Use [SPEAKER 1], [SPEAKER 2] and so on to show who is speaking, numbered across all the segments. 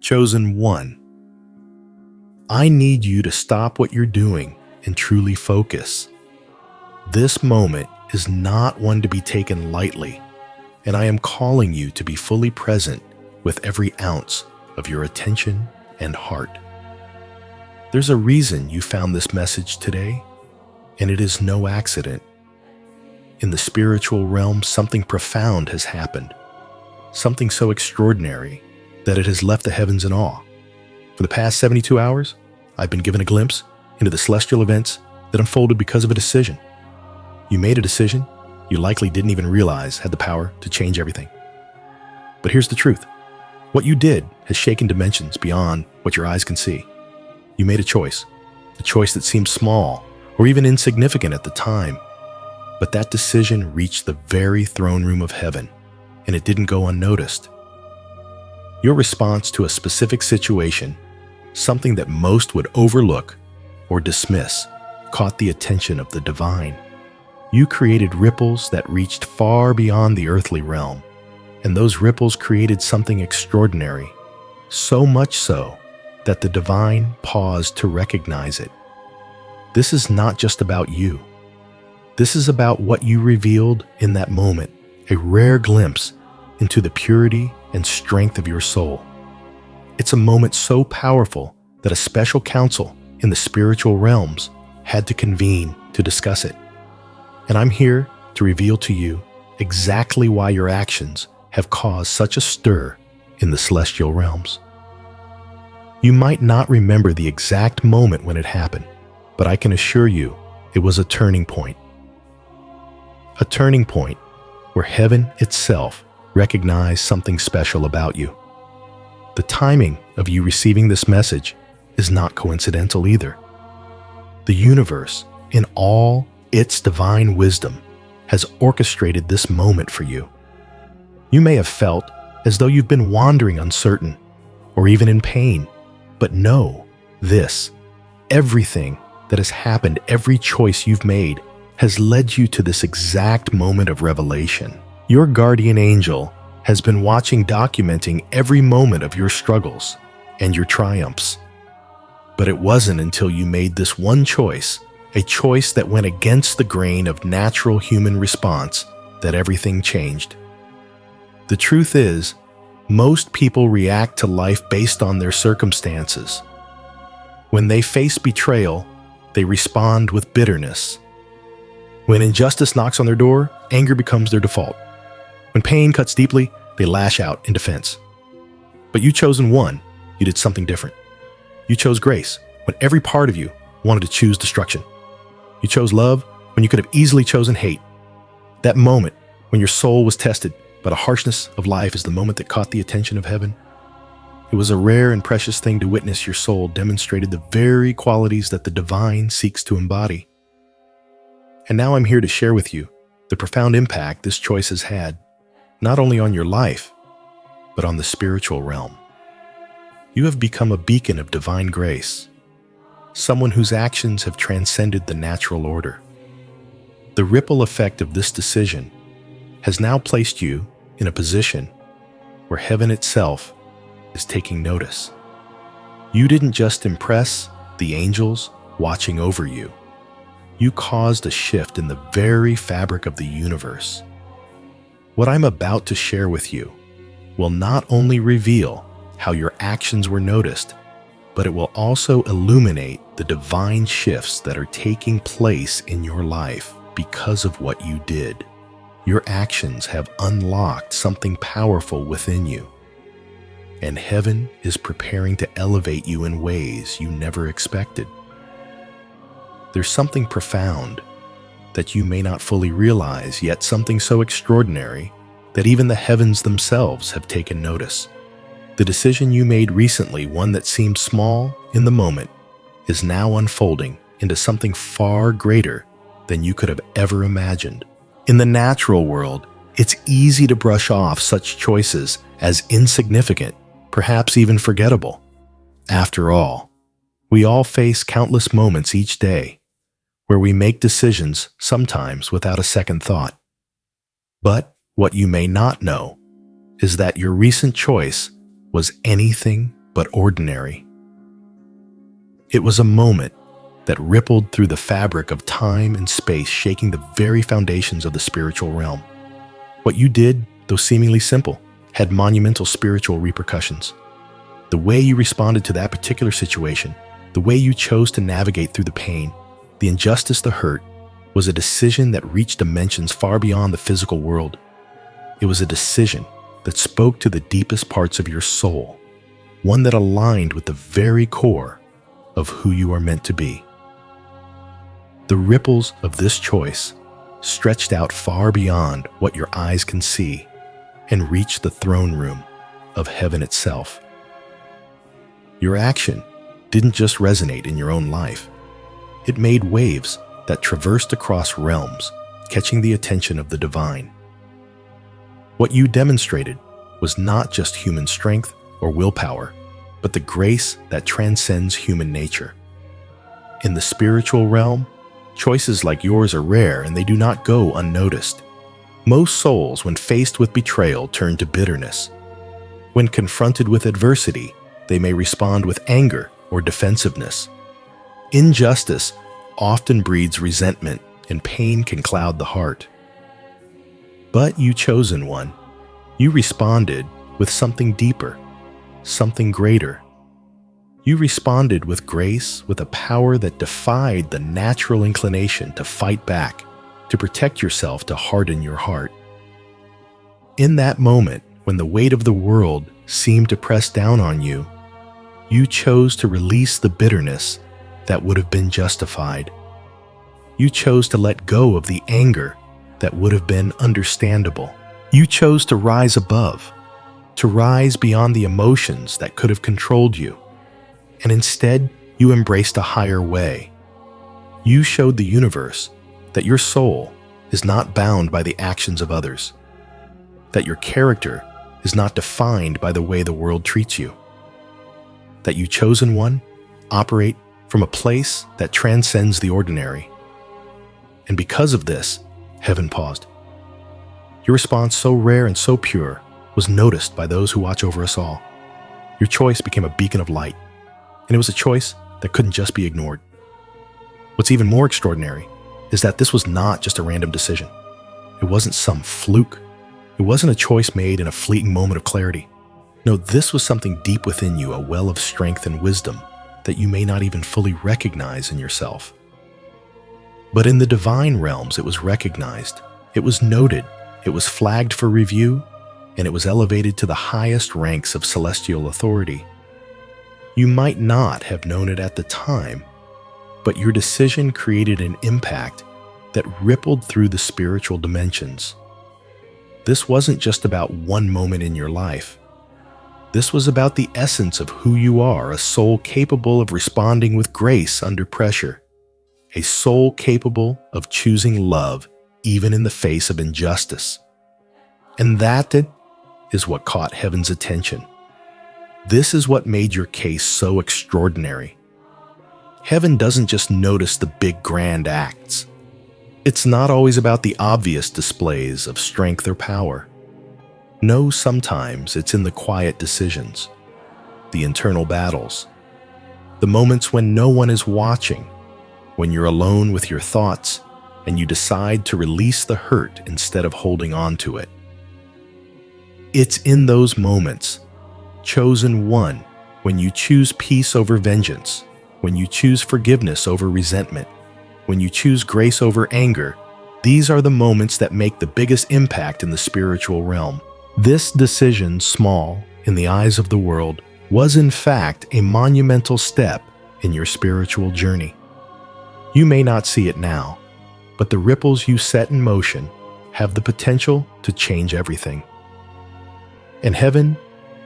[SPEAKER 1] Chosen one, I need you to stop what you're doing and truly focus. This moment is not one to be taken lightly, and I am calling you to be fully present with every ounce of your attention and heart. There's a reason you found this message today, and it is no accident. In the spiritual realm, something profound has happened, something so extraordinary that it has left the heavens in awe. For the past 72 hours, I've been given a glimpse into the celestial events that unfolded because of a decision. You made a decision you likely didn't even realize had the power to change everything. But here's the truth. What you did has shaken dimensions beyond what your eyes can see. You made a choice that seemed small or even insignificant at the time. But that decision reached the very throne room of heaven, and it didn't go unnoticed. Your response to a specific situation, something that most would overlook or dismiss, caught the attention of the divine. You created ripples that reached far beyond the earthly realm, and those ripples created something extraordinary, so much so that the divine paused to recognize it. This is not just about you. This is about what you revealed in that moment, a rare glimpse into the purity and strength of your soul. It's a moment so powerful that a special council in the spiritual realms had to convene to discuss it. And I'm here to reveal to you exactly why your actions have caused such a stir in the celestial realms. You might not remember the exact moment when it happened, but I can assure you it was a turning point. A turning point where heaven itself recognized something special about you. The timing of you receiving this message is not coincidental either. The universe, in all its divine wisdom, has orchestrated this moment for you. You may have felt as though you've been wandering uncertain or even in pain, but know this: everything that has happened, every choice you've made, has led you to this exact moment of revelation. Your guardian angel has been watching, documenting every moment of your struggles and your triumphs. But it wasn't until you made this one choice, a choice that went against the grain of natural human response, that everything changed. The truth is, most people react to life based on their circumstances. When they face betrayal, they respond with bitterness. When injustice knocks on their door, anger becomes their default. When pain cuts deeply, they lash out in defense. But you chosen one, you did something different. You chose grace when every part of you wanted to choose destruction. You chose love when you could have easily chosen hate. That moment when your soul was tested by the harshness of life is the moment that caught the attention of heaven. It was a rare and precious thing to witness your soul demonstrated the very qualities that the divine seeks to embody. And now I'm here to share with you the profound impact this choice has had, not only on your life, but on the spiritual realm. You have become a beacon of divine grace, someone whose actions have transcended the natural order. The ripple effect of this decision has now placed you in a position where heaven itself is taking notice. You didn't just impress the angels watching over you. You caused a shift in the very fabric of the universe. What I'm about to share with you will not only reveal how your actions were noticed, but it will also illuminate the divine shifts that are taking place in your life because of what you did. Your actions have unlocked something powerful within you, and heaven is preparing to elevate you in ways you never expected. There's something profound that you may not fully realize, yet something so extraordinary that even the heavens themselves have taken notice. The decision you made recently, one that seemed small in the moment, is now unfolding into something far greater than you could have ever imagined. In the natural world, it's easy to brush off such choices as insignificant, perhaps even forgettable. After all, we all face countless moments each day where we make decisions, sometimes without a second thought. But What you may not know is that your recent choice was anything but ordinary. It was a moment that rippled through the fabric of time and space, shaking the very foundations of the spiritual realm. What you did, though seemingly simple, had monumental spiritual repercussions. The way you responded to that particular situation, the way you chose to navigate through the pain, the injustice, the hurt, was a decision that reached dimensions far beyond the physical world. It was a decision that spoke to the deepest parts of your soul, one that aligned with the very core of who you are meant to be. The ripples of this choice stretched out far beyond what your eyes can see and reached the throne room of heaven itself. Your action didn't just resonate in your own life. It made waves that traversed across realms, catching the attention of the divine. What you demonstrated was not just human strength or willpower, but the grace that transcends human nature. In the spiritual realm, choices like yours are rare and they do not go unnoticed. Most souls, when faced with betrayal, turn to bitterness. When confronted with adversity, they may respond with anger or defensiveness. Injustice often breeds resentment, and pain can cloud the heart. But you chosen one, you responded with something deeper, something greater. You responded with grace, with a power that defied the natural inclination to fight back, to protect yourself, to harden your heart. In that moment, when the weight of the world seemed to press down on you, you chose to release the bitterness that would have been justified. You chose to let go of the anger that would have been understandable. You chose to rise above, to rise beyond the emotions that could have controlled you. And instead, you embraced a higher way. You showed the universe that your soul is not bound by the actions of others, that your character is not defined by the way the world treats you, that you chosen one operate from a place that transcends the ordinary. And because of this, heaven paused. Your response, so rare and so pure, was noticed by those who watch over us all. Your choice became a beacon of light, and it was a choice that couldn't just be ignored. What's even more extraordinary is that this was not just a random decision. It wasn't some fluke. It wasn't a choice made in a fleeting moment of clarity. No, this was something deep within you, a well of strength and wisdom that you may not even fully recognize in yourself. But in the divine realms, it was recognized, it was noted, it was flagged for review, and it was elevated to the highest ranks of celestial authority. You might not have known it at the time, but your decision created an impact that rippled through the spiritual dimensions. This wasn't just about one moment in your life. This was about the essence of who you are, a soul capable of responding with grace under pressure, a soul capable of choosing love even in the face of injustice. And that is what caught heaven's attention. This is what made your case so extraordinary. Heaven doesn't just notice the big grand acts. It's not always about the obvious displays of strength or power. No, sometimes it's in the quiet decisions, the internal battles, the moments when no one is watching, when you're alone with your thoughts and you decide to release the hurt instead of holding on to it. It's in those moments, chosen one, when you choose peace over vengeance, when you choose forgiveness over resentment, when you choose grace over anger. These are the moments that make the biggest impact in the spiritual realm. This decision, small in the eyes of the world, was in fact a monumental step in your spiritual journey. You may not see it now, but the ripples you set in motion have the potential to change everything. And heaven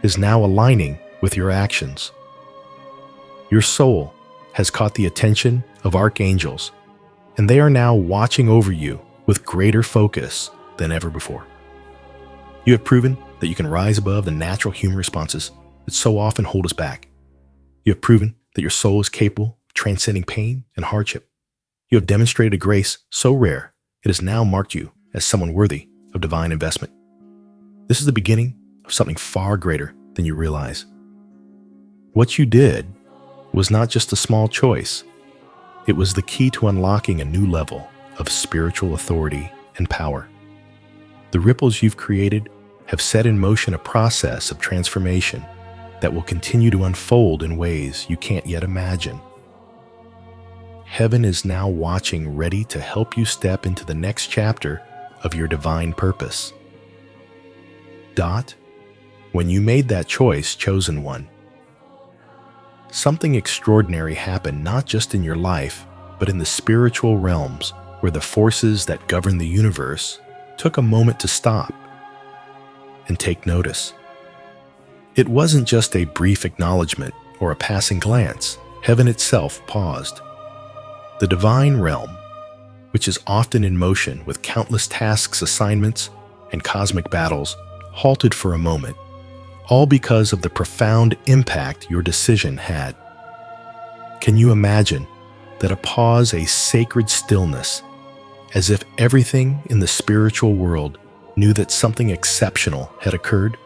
[SPEAKER 1] is now aligning with your actions. Your soul has caught the attention of archangels, and they are now watching over you with greater focus than ever before. You have proven that you can rise above the natural human responses that so often hold us back. You have proven that your soul is capable of transcending pain and hardship. You have demonstrated a grace so rare, it has now marked you as someone worthy of divine investment. This is the beginning of something far greater than you realize. What you did was not just a small choice. It was the key to unlocking a new level of spiritual authority and power. The ripples you've created have set in motion a process of transformation that will continue to unfold in ways you can't yet imagine. Heaven is now watching, ready to help you step into the next chapter of your divine purpose. When you made that choice, chosen one, something extraordinary happened not just in your life, but in the spiritual realms where the forces that govern the universe took a moment to stop and take notice. It wasn't just a brief acknowledgement or a passing glance. Heaven itself paused. The divine realm, which is often in motion with countless tasks, assignments, and cosmic battles, halted for a moment, all because of the profound impact your decision had. Can you imagine that a pause, a sacred stillness, as if everything in the spiritual world knew that something exceptional had occurred?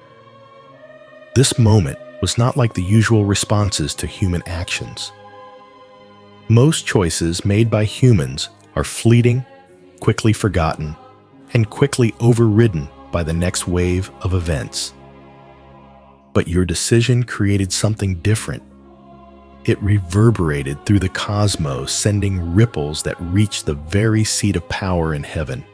[SPEAKER 1] This moment was not like the usual responses to human actions. Most choices made by humans are fleeting, quickly forgotten, and quickly overridden by the next wave of events. But your decision created something different. It reverberated through the cosmos, sending ripples that reached the very seat of power in heaven.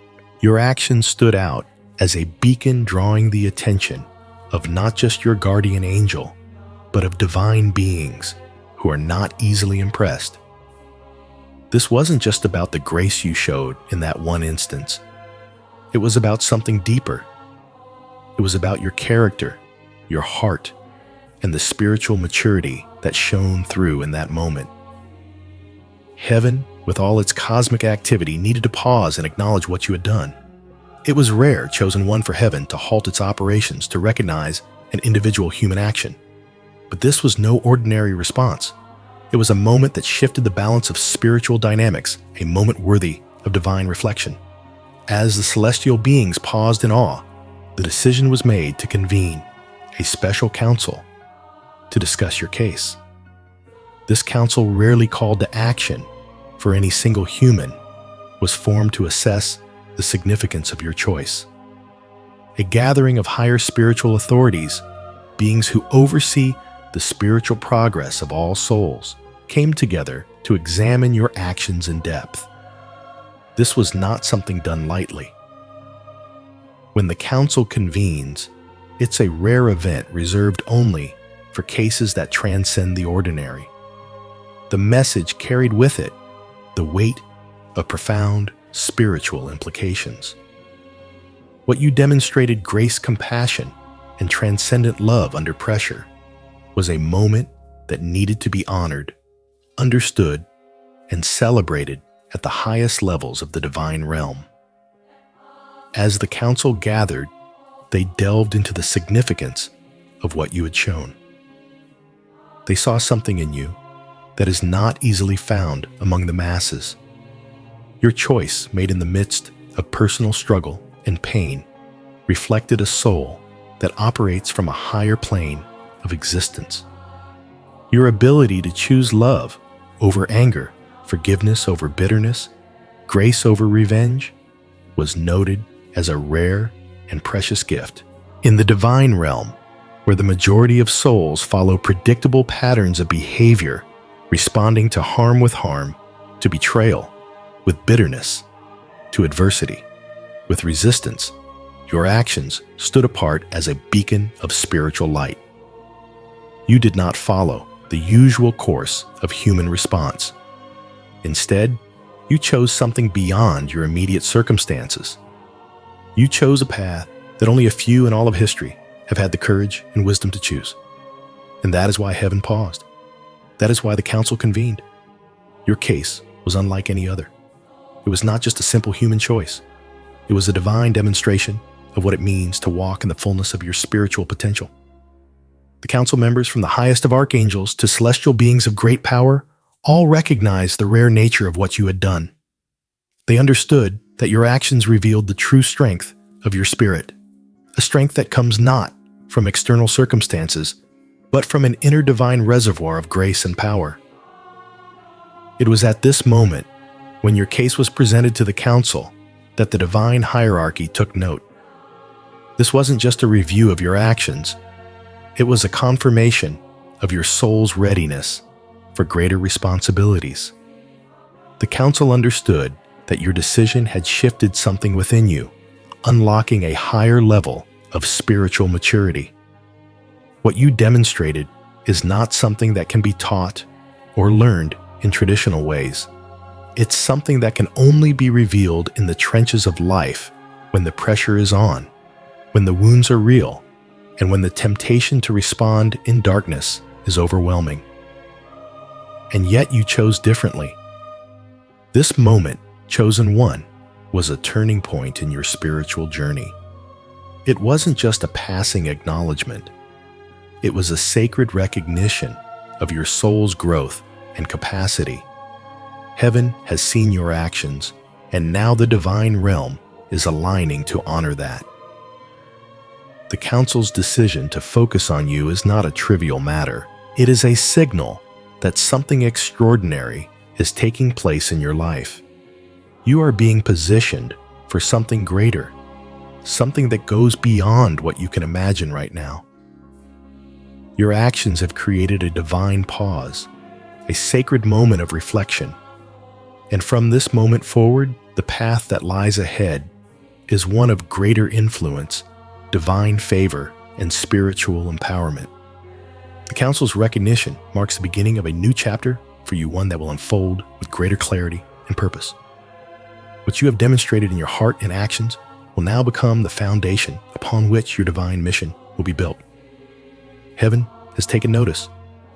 [SPEAKER 1] Your action stood out as a beacon, drawing the attention of not just your guardian angel, but of divine beings who are not easily impressed. This wasn't just about the grace you showed in that one instance. It was about something deeper. It was about your character, your heart, and the spiritual maturity that shone through in that moment. Heaven, with all its cosmic activity, needed to pause and acknowledge what you had done. It was rare, chosen one, for heaven to halt its operations to recognize an individual human action. But this was no ordinary response. It was a moment that shifted the balance of spiritual dynamics, a moment worthy of divine reflection. As the celestial beings paused in awe, the decision was made to convene a special council to discuss your case. This council, rarely called to action for any single human, was formed to assess the significance of your choice. A gathering of higher spiritual authorities, beings who oversee the spiritual progress of all souls, came together to examine your actions in depth. This was not something done lightly. When the council convenes, it's a rare event reserved only for cases that transcend the ordinary. The message carried with it the weight of profound spiritual implications. What you demonstrated, grace, compassion, and transcendent love under pressure, was a moment that needed to be honored, understood, and celebrated at the highest levels of the divine realm. As the council gathered, they delved into the significance of what you had shown. They saw something in you that is not easily found among the masses. Your choice, made in the midst of personal struggle and pain, reflected a soul that operates from a higher plane of existence. Your ability to choose love over anger, forgiveness over bitterness, grace over revenge, was noted as a rare and precious gift. In the divine realm, where the majority of souls follow predictable patterns of behavior, responding to harm with harm, to betrayal with bitterness, to adversity with resistance, your actions stood apart as a beacon of spiritual light. You did not follow the usual course of human response. Instead, you chose something beyond your immediate circumstances. You chose a path that only a few in all of history have had the courage and wisdom to choose. And that is why heaven paused. That is why the council convened. Your case was unlike any other. It was not just a simple human choice. It was a divine demonstration of what it means to walk in the fullness of your spiritual potential. The council members, from the highest of archangels to celestial beings of great power, all recognized the rare nature of what you had done. They understood that your actions revealed the true strength of your spirit, a a strength that comes not from external circumstances, but from an inner divine reservoir of grace and power. It was at this moment, when your case was presented to the council, that the divine hierarchy took note. This wasn't just a review of your actions, it was a confirmation of your soul's readiness for greater responsibilities. The council understood that your decision had shifted something within you, unlocking a higher level of spiritual maturity. What you demonstrated is not something that can be taught or learned in traditional ways. It's something that can only be revealed in the trenches of life when the pressure is on, when the wounds are real, and when the temptation to respond in darkness is overwhelming. And yet you chose differently. This moment, chosen one, was a turning point in your spiritual journey. It wasn't just a passing acknowledgement. It was a sacred recognition of your soul's growth and capacity. Heaven has seen your actions, and now the divine realm is aligning to honor that. The council's decision to focus on you is not a trivial matter. It is a signal that something extraordinary is taking place in your life. You are being positioned for something greater, something that goes beyond what you can imagine right now. Your actions have created a divine pause, a sacred moment of reflection. And from this moment forward, the path that lies ahead is one of greater influence, divine favor, and spiritual empowerment. The council's recognition marks the beginning of a new chapter for you, one that will unfold with greater clarity and purpose. What you have demonstrated in your heart and actions will now become the foundation upon which your divine mission will be built. Heaven has taken notice,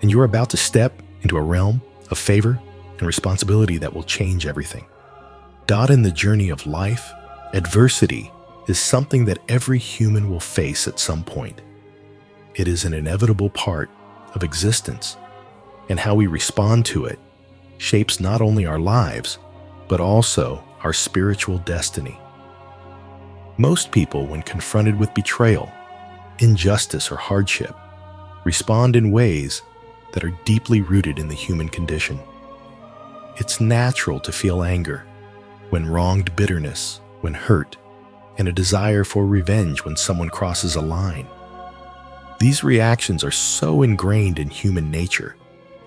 [SPEAKER 1] and you are about to step into a realm of favor and responsibility that will change everything. In the journey of life, adversity is something that every human will face at some point. It is an inevitable part of existence, and how we respond to it shapes not only our lives, but also our spiritual destiny. Most people, when confronted with betrayal, injustice, or hardship, respond in ways that are deeply rooted in the human condition. It's natural to feel anger when wronged, bitterness when hurt, and a desire for revenge when someone crosses a line. These reactions are so ingrained in human nature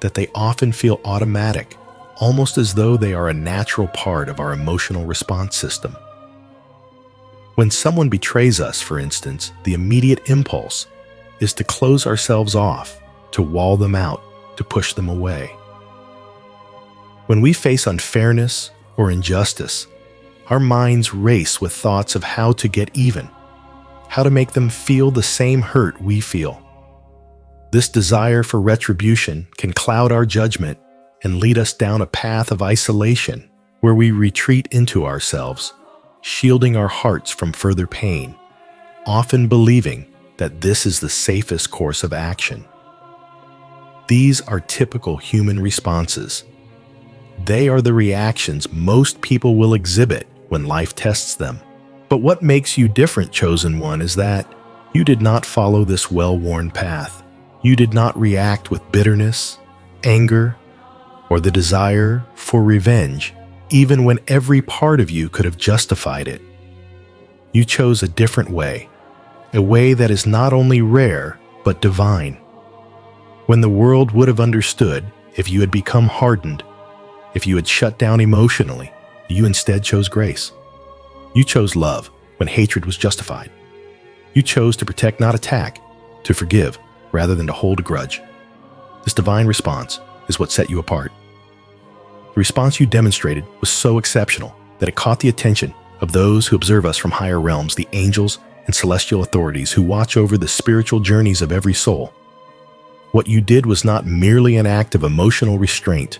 [SPEAKER 1] that they often feel automatic, almost as though they are a natural part of our emotional response system. When someone betrays us, for instance, the immediate impulse is to close ourselves off, to wall them out, to push them away. When we face unfairness or injustice, our minds race with thoughts of how to get even, how to make them feel the same hurt we feel. This desire for retribution can cloud our judgment and lead us down a path of isolation where we retreat into ourselves, shielding our hearts from further pain, often believing that this is the safest course of action. These are typical human responses. They are the reactions most people will exhibit when life tests them. But what makes you different, chosen one, is that you did not follow this well-worn path. You did not react with bitterness, anger, or the desire for revenge, even when every part of you could have justified it. You chose a different way, a way that is not only rare, but divine. When the world would have understood if you had become hardened, if you had shut down emotionally, you instead chose grace. You chose love when hatred was justified. You chose to protect, not attack, to forgive rather than to hold a grudge. This divine response is what set you apart. The response you demonstrated was so exceptional that it caught the attention of those who observe us from higher realms, the angels and celestial authorities who watch over the spiritual journeys of every soul. What you did was not merely an act of emotional restraint.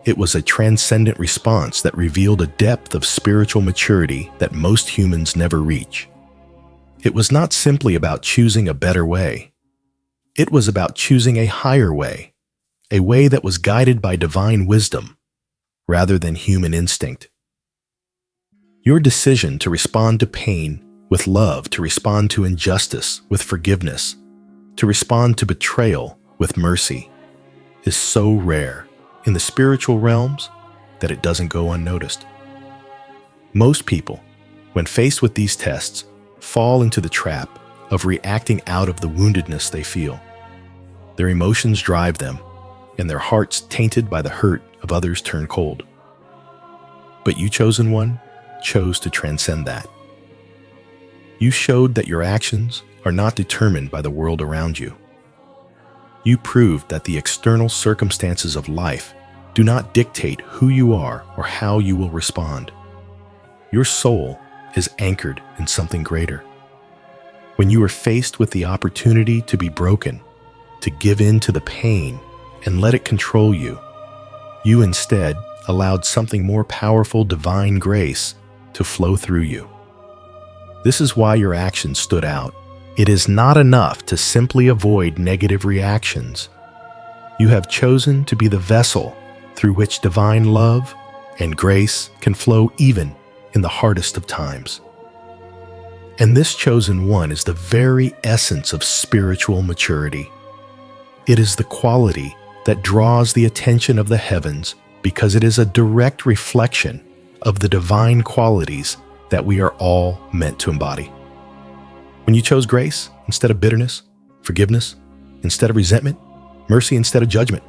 [SPEAKER 1] It was a transcendent response that revealed a depth of spiritual maturity that most humans never reach. It was not simply about choosing a better way. It was about choosing a higher way, a way that was guided by divine wisdom rather than human instinct. Your decision to respond to pain with love, to respond to injustice with forgiveness, to respond to betrayal with mercy, is so rare in the spiritual realms that it doesn't go unnoticed. Most people, when faced with these tests, fall into the trap of reacting out of the woundedness they feel. Their emotions drive them, and their hearts, tainted by the hurt of others, turn cold. But you, chosen one, chose to transcend that. You showed that your actions are not determined by the world around you. You proved that the external circumstances of life do not dictate who you are or how you will respond. Your soul is anchored in something greater. When you were faced with the opportunity to be broken, to give in to the pain and let it control you, you instead allowed something more powerful, divine grace, to flow through you. This is why your actions stood out. It is not enough to simply avoid negative reactions. You have chosen to be the vessel through which divine love and grace can flow even in the hardest of times. And this chosen one is the very essence of spiritual maturity. It is the quality that draws the attention of the heavens because it is a direct reflection of the divine qualities that we are all meant to embody. When you chose grace instead of bitterness, forgiveness instead of resentment, mercy instead of judgment,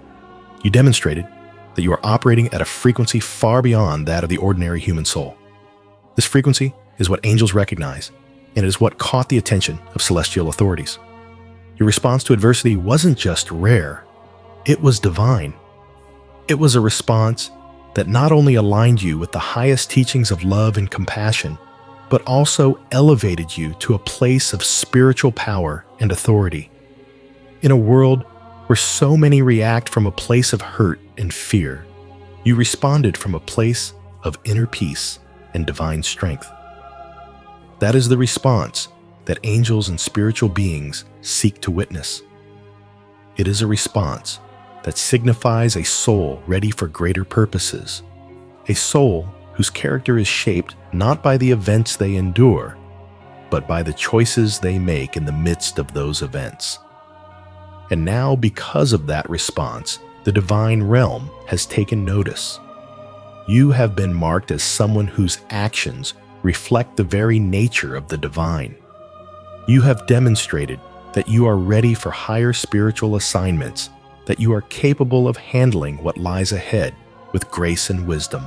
[SPEAKER 1] you demonstrated that you are operating at a frequency far beyond that of the ordinary human soul. This frequency is what angels recognize, and it is what caught the attention of celestial authorities. Your response to adversity wasn't just rare, it was divine. It was a response that not only aligned you with the highest teachings of love and compassion, but also elevated you to a place of spiritual power and authority. In a world where so many react from a place of hurt and fear, you responded from a place of inner peace and divine strength. That is the response that angels and spiritual beings seek to witness. It is a response that signifies a soul ready for greater purposes, a soul whose character is shaped not by the events they endure, but by the choices they make in the midst of those events. And now, because of that response, the divine realm has taken notice. You have been marked as someone whose actions reflect the very nature of the divine. You have demonstrated that you are ready for higher spiritual assignments, that you are capable of handling what lies ahead with grace and wisdom.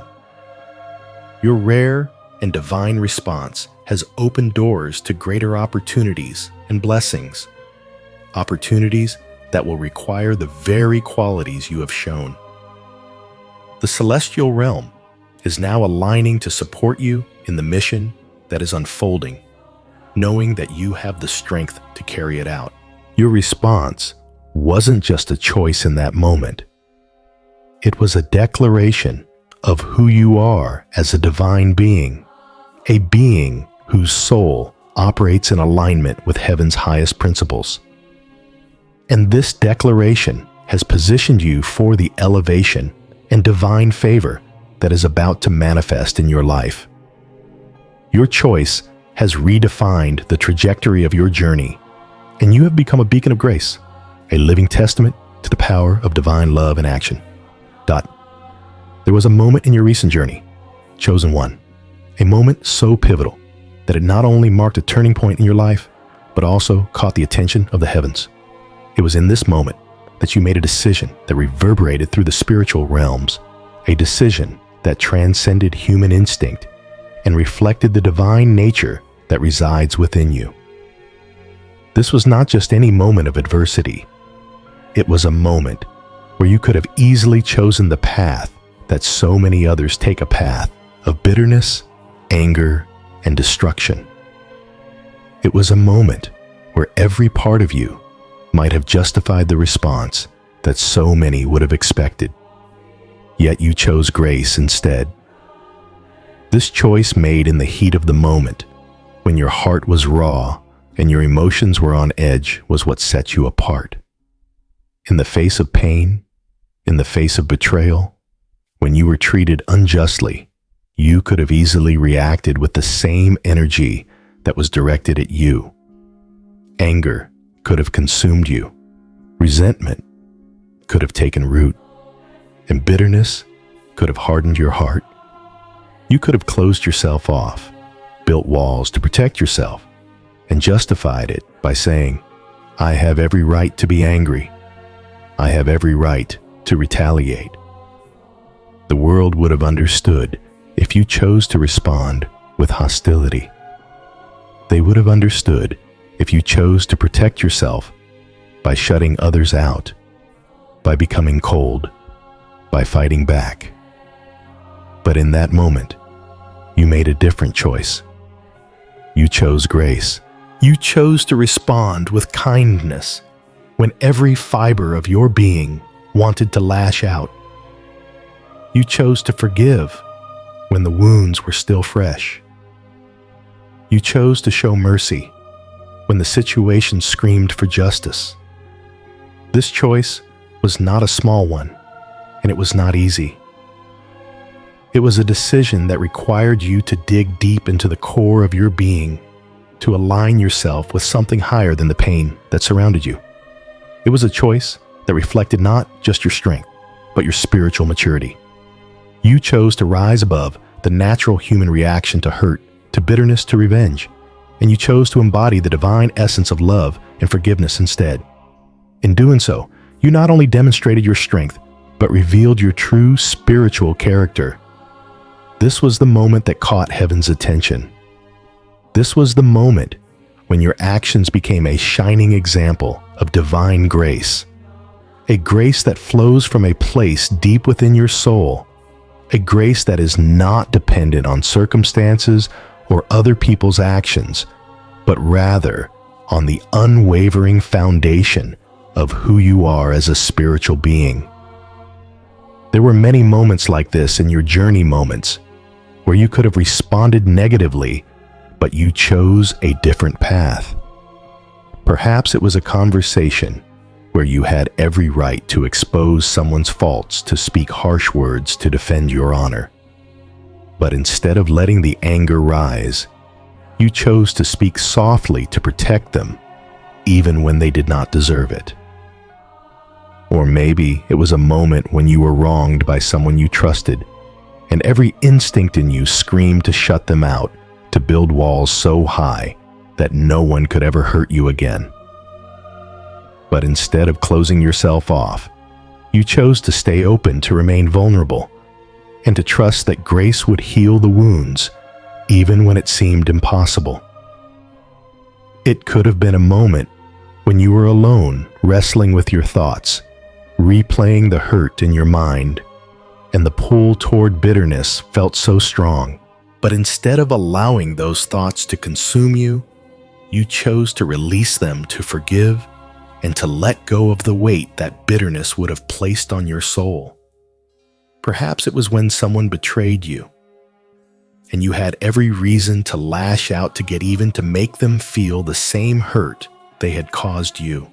[SPEAKER 1] Your rare and divine response has opened doors to greater opportunities and blessings, opportunities that will require the very qualities you have shown. The celestial realm is now aligning to support you in the mission that is unfolding, knowing that you have the strength to carry it out. Your response wasn't just a choice in that moment. It was a declaration of who you are as a divine being, a being whose soul operates in alignment with heaven's highest principles. And this declaration has positioned you for the elevation and divine favor that is about to manifest in your life. Your choice has redefined the trajectory of your journey, and you have become a beacon of grace, a living testament to the power of divine love and action. There was a moment in your recent journey, chosen one, a moment so pivotal that it not only marked a turning point in your life, but also caught the attention of the heavens. It was in this moment that you made a decision that reverberated through the spiritual realms, a decision that transcended human instinct and reflected the divine nature that resides within you. This was not just any moment of adversity. It was a moment where you could have easily chosen the path that so many others take, a path of bitterness, anger, and destruction. It was a moment where every part of you might have justified the response that so many would have expected. Yet you chose grace instead. This choice, made in the heat of the moment, when your heart was raw and your emotions were on edge, was what set you apart. In the face of pain, in the face of betrayal, when you were treated unjustly, you could have easily reacted with the same energy that was directed at you. Anger could have consumed you. Resentment could have taken root. And bitterness could have hardened your heart. You could have closed yourself off, built walls to protect yourself, and justified it by saying, "I have every right to be angry. I have every right to retaliate." The world would have understood if you chose to respond with hostility. They would have understood if you chose to protect yourself by shutting others out, by becoming cold, by fighting back. But in that moment, you made a different choice. You chose grace. You chose to respond with kindness when every fiber of your being wanted to lash out. You chose to forgive when the wounds were still fresh. You chose to show mercy when the situation screamed for justice. This choice was not a small one, and it was not easy. It was a decision that required you to dig deep into the core of your being, to align yourself with something higher than the pain that surrounded you. It was a choice that reflected not just your strength, but your spiritual maturity. You chose to rise above the natural human reaction to hurt, to bitterness, to revenge, and you chose to embody the divine essence of love and forgiveness instead. In doing so, you not only demonstrated your strength, but revealed your true spiritual character. This was the moment that caught heaven's attention. This was the moment when your actions became a shining example of divine grace, a grace that flows from a place deep within your soul, a grace that is not dependent on circumstances or other people's actions, but rather on the unwavering foundation of who you are as a spiritual being. There were many moments like this in your journey moments where you could have responded negatively, but you chose a different path. Perhaps it was a conversation where you had every right to expose someone's faults, to speak harsh words to defend your honor. But instead of letting the anger rise, you chose to speak softly to protect them, even when they did not deserve it. Or maybe it was a moment when you were wronged by someone you trusted, and every instinct in you screamed to shut them out, to build walls so high that no one could ever hurt you again. But instead of closing yourself off, you chose to stay open, to remain vulnerable, and to trust that grace would heal the wounds, even when it seemed impossible. It could have been a moment when you were alone, wrestling with your thoughts, replaying the hurt in your mind, and the pull toward bitterness felt so strong. But instead of allowing those thoughts to consume you, you chose to release them, to forgive, and to let go of the weight that bitterness would have placed on your soul. Perhaps it was when someone betrayed you, and you had every reason to lash out, to get even, to make them feel the same hurt they had caused you.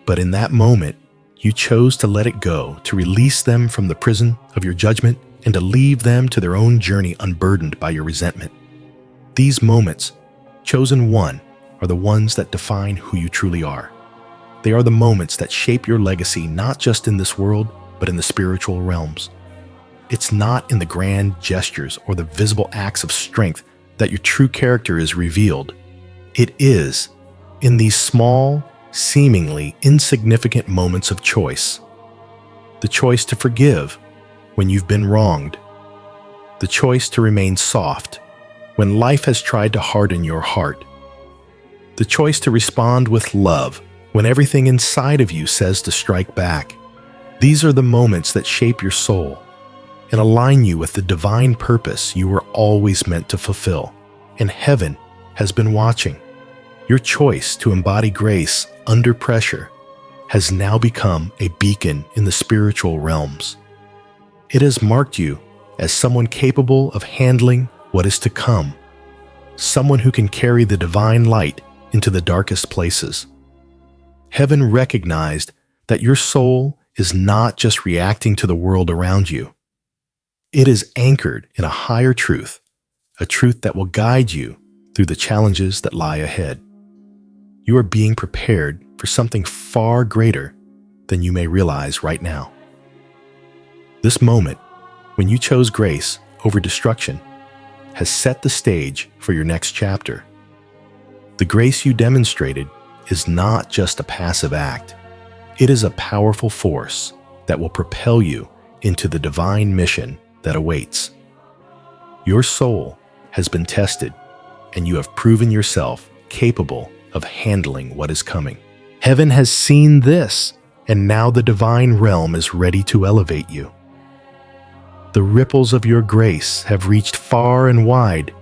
[SPEAKER 1] But in that moment, you chose to let it go, to release them from the prison of your judgment, and to leave them to their own journey unburdened by your resentment. These moments, chosen one, are the ones that define who you truly are. They are the moments that shape your legacy, not just in this world, but in the spiritual realms. It's not in the grand gestures or the visible acts of strength that your true character is revealed. It is in these small, seemingly insignificant moments of choice. The choice to forgive when you've been wronged. The choice to remain soft when life has tried to harden your heart. The choice to respond with love when everything inside of you says to strike back. These are the moments that shape your soul and align you with the divine purpose you were always meant to fulfill. And heaven has been watching. Your choice to embody grace under pressure has now become a beacon in the spiritual realms. It has marked you as someone capable of handling what is to come, someone who can carry the divine light into the darkest places. Heaven recognized that your soul is not just reacting to the world around you. It is anchored in a higher truth, a truth that will guide you through the challenges that lie ahead. You are being prepared for something far greater than you may realize right now. This moment, when you chose grace over destruction, has set the stage for your next chapter. The grace you demonstrated is not just a passive act. It is a powerful force that will propel you into the divine mission that awaits. Your soul has been tested, and you have proven yourself capable of handling what is coming. Heaven has seen this, and now the divine realm is ready to elevate you. The ripples of your grace have reached far and wide,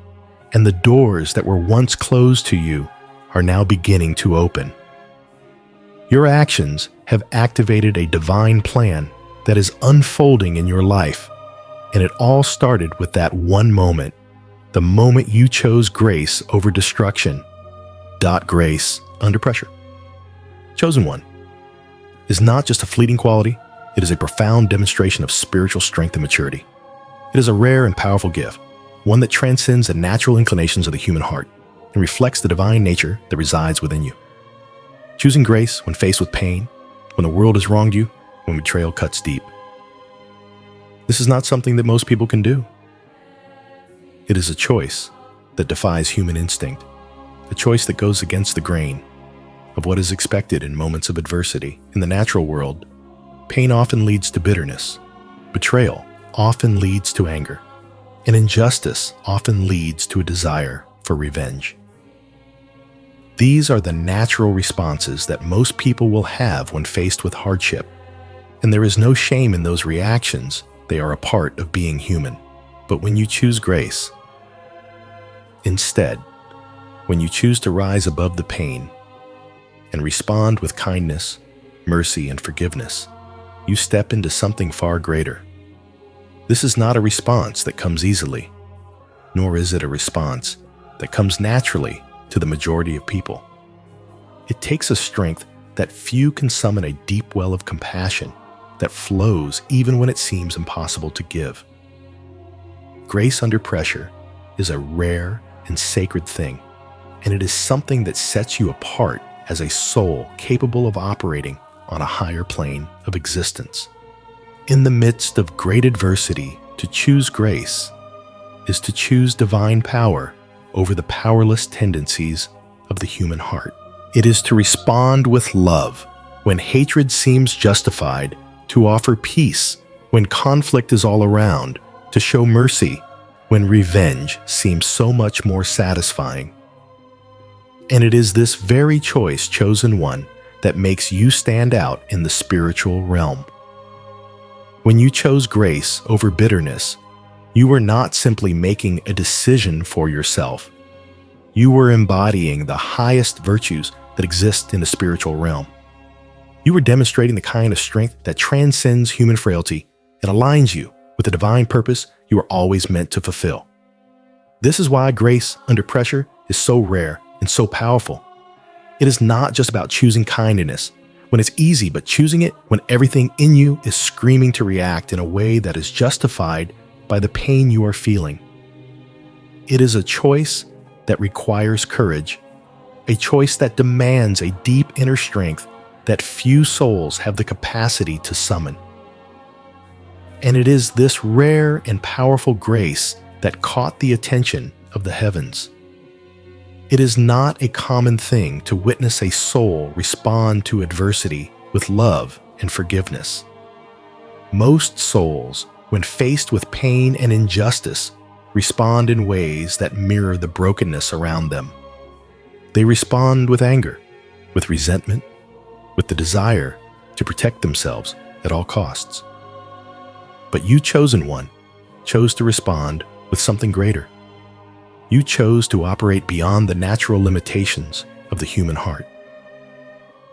[SPEAKER 1] and the doors that were once closed to you are now beginning to open. Your actions have activated a divine plan that is unfolding in your life, and it all started with that one moment, the moment you chose grace over destruction. Grace under pressure. Chosen one is not just a fleeting quality, it is a profound demonstration of spiritual strength and maturity. It is a rare and powerful gift, one that transcends the natural inclinations of the human heart and reflects the divine nature that resides within you. Choosing grace when faced with pain, when the world has wronged you, when betrayal cuts deep. This is not something that most people can do. It is a choice that defies human instinct, a choice that goes against the grain of what is expected in moments of adversity. In the natural world, pain often leads to bitterness, betrayal often leads to anger, and injustice often leads to a desire for revenge. These are the natural responses that most people will have when faced with hardship, and there is no shame in those reactions. They are a part of being human. But when you choose grace, instead, when you choose to rise above the pain and respond with kindness, mercy, and forgiveness, you step into something far greater. This is not a response that comes easily, nor is it a response that comes naturally to the majority of people. It takes a strength that few can summon, a deep well of compassion that flows even when it seems impossible to give. Grace under pressure is a rare and sacred thing, and it is something that sets you apart as a soul capable of operating on a higher plane of existence. In the midst of great adversity, to choose grace is to choose divine power over the powerless tendencies of the human heart. It is to respond with love when hatred seems justified, to offer peace when conflict is all around, to show mercy when revenge seems so much more satisfying. And it is this very choice, chosen one, that makes you stand out in the spiritual realm. When you chose grace over bitterness, you were not simply making a decision for yourself. You were embodying the highest virtues that exist in the spiritual realm. You were demonstrating the kind of strength that transcends human frailty and aligns you with the divine purpose you were always meant to fulfill. This is why grace under pressure is so rare and so powerful. It is not just about choosing kindness when it's easy, but choosing it when everything in you is screaming to react in a way that is justified by the pain you are feeling. It is a choice that requires courage, a choice that demands a deep inner strength that few souls have the capacity to summon. And it is this rare and powerful grace that caught the attention of the heavens. It is not a common thing to witness a soul respond to adversity with love and forgiveness. Most souls, when faced with pain and injustice, respond in ways that mirror the brokenness around them. They respond with anger, with resentment, with the desire to protect themselves at all costs. But you, chosen one, chose to respond with something greater. You chose to operate beyond the natural limitations of the human heart.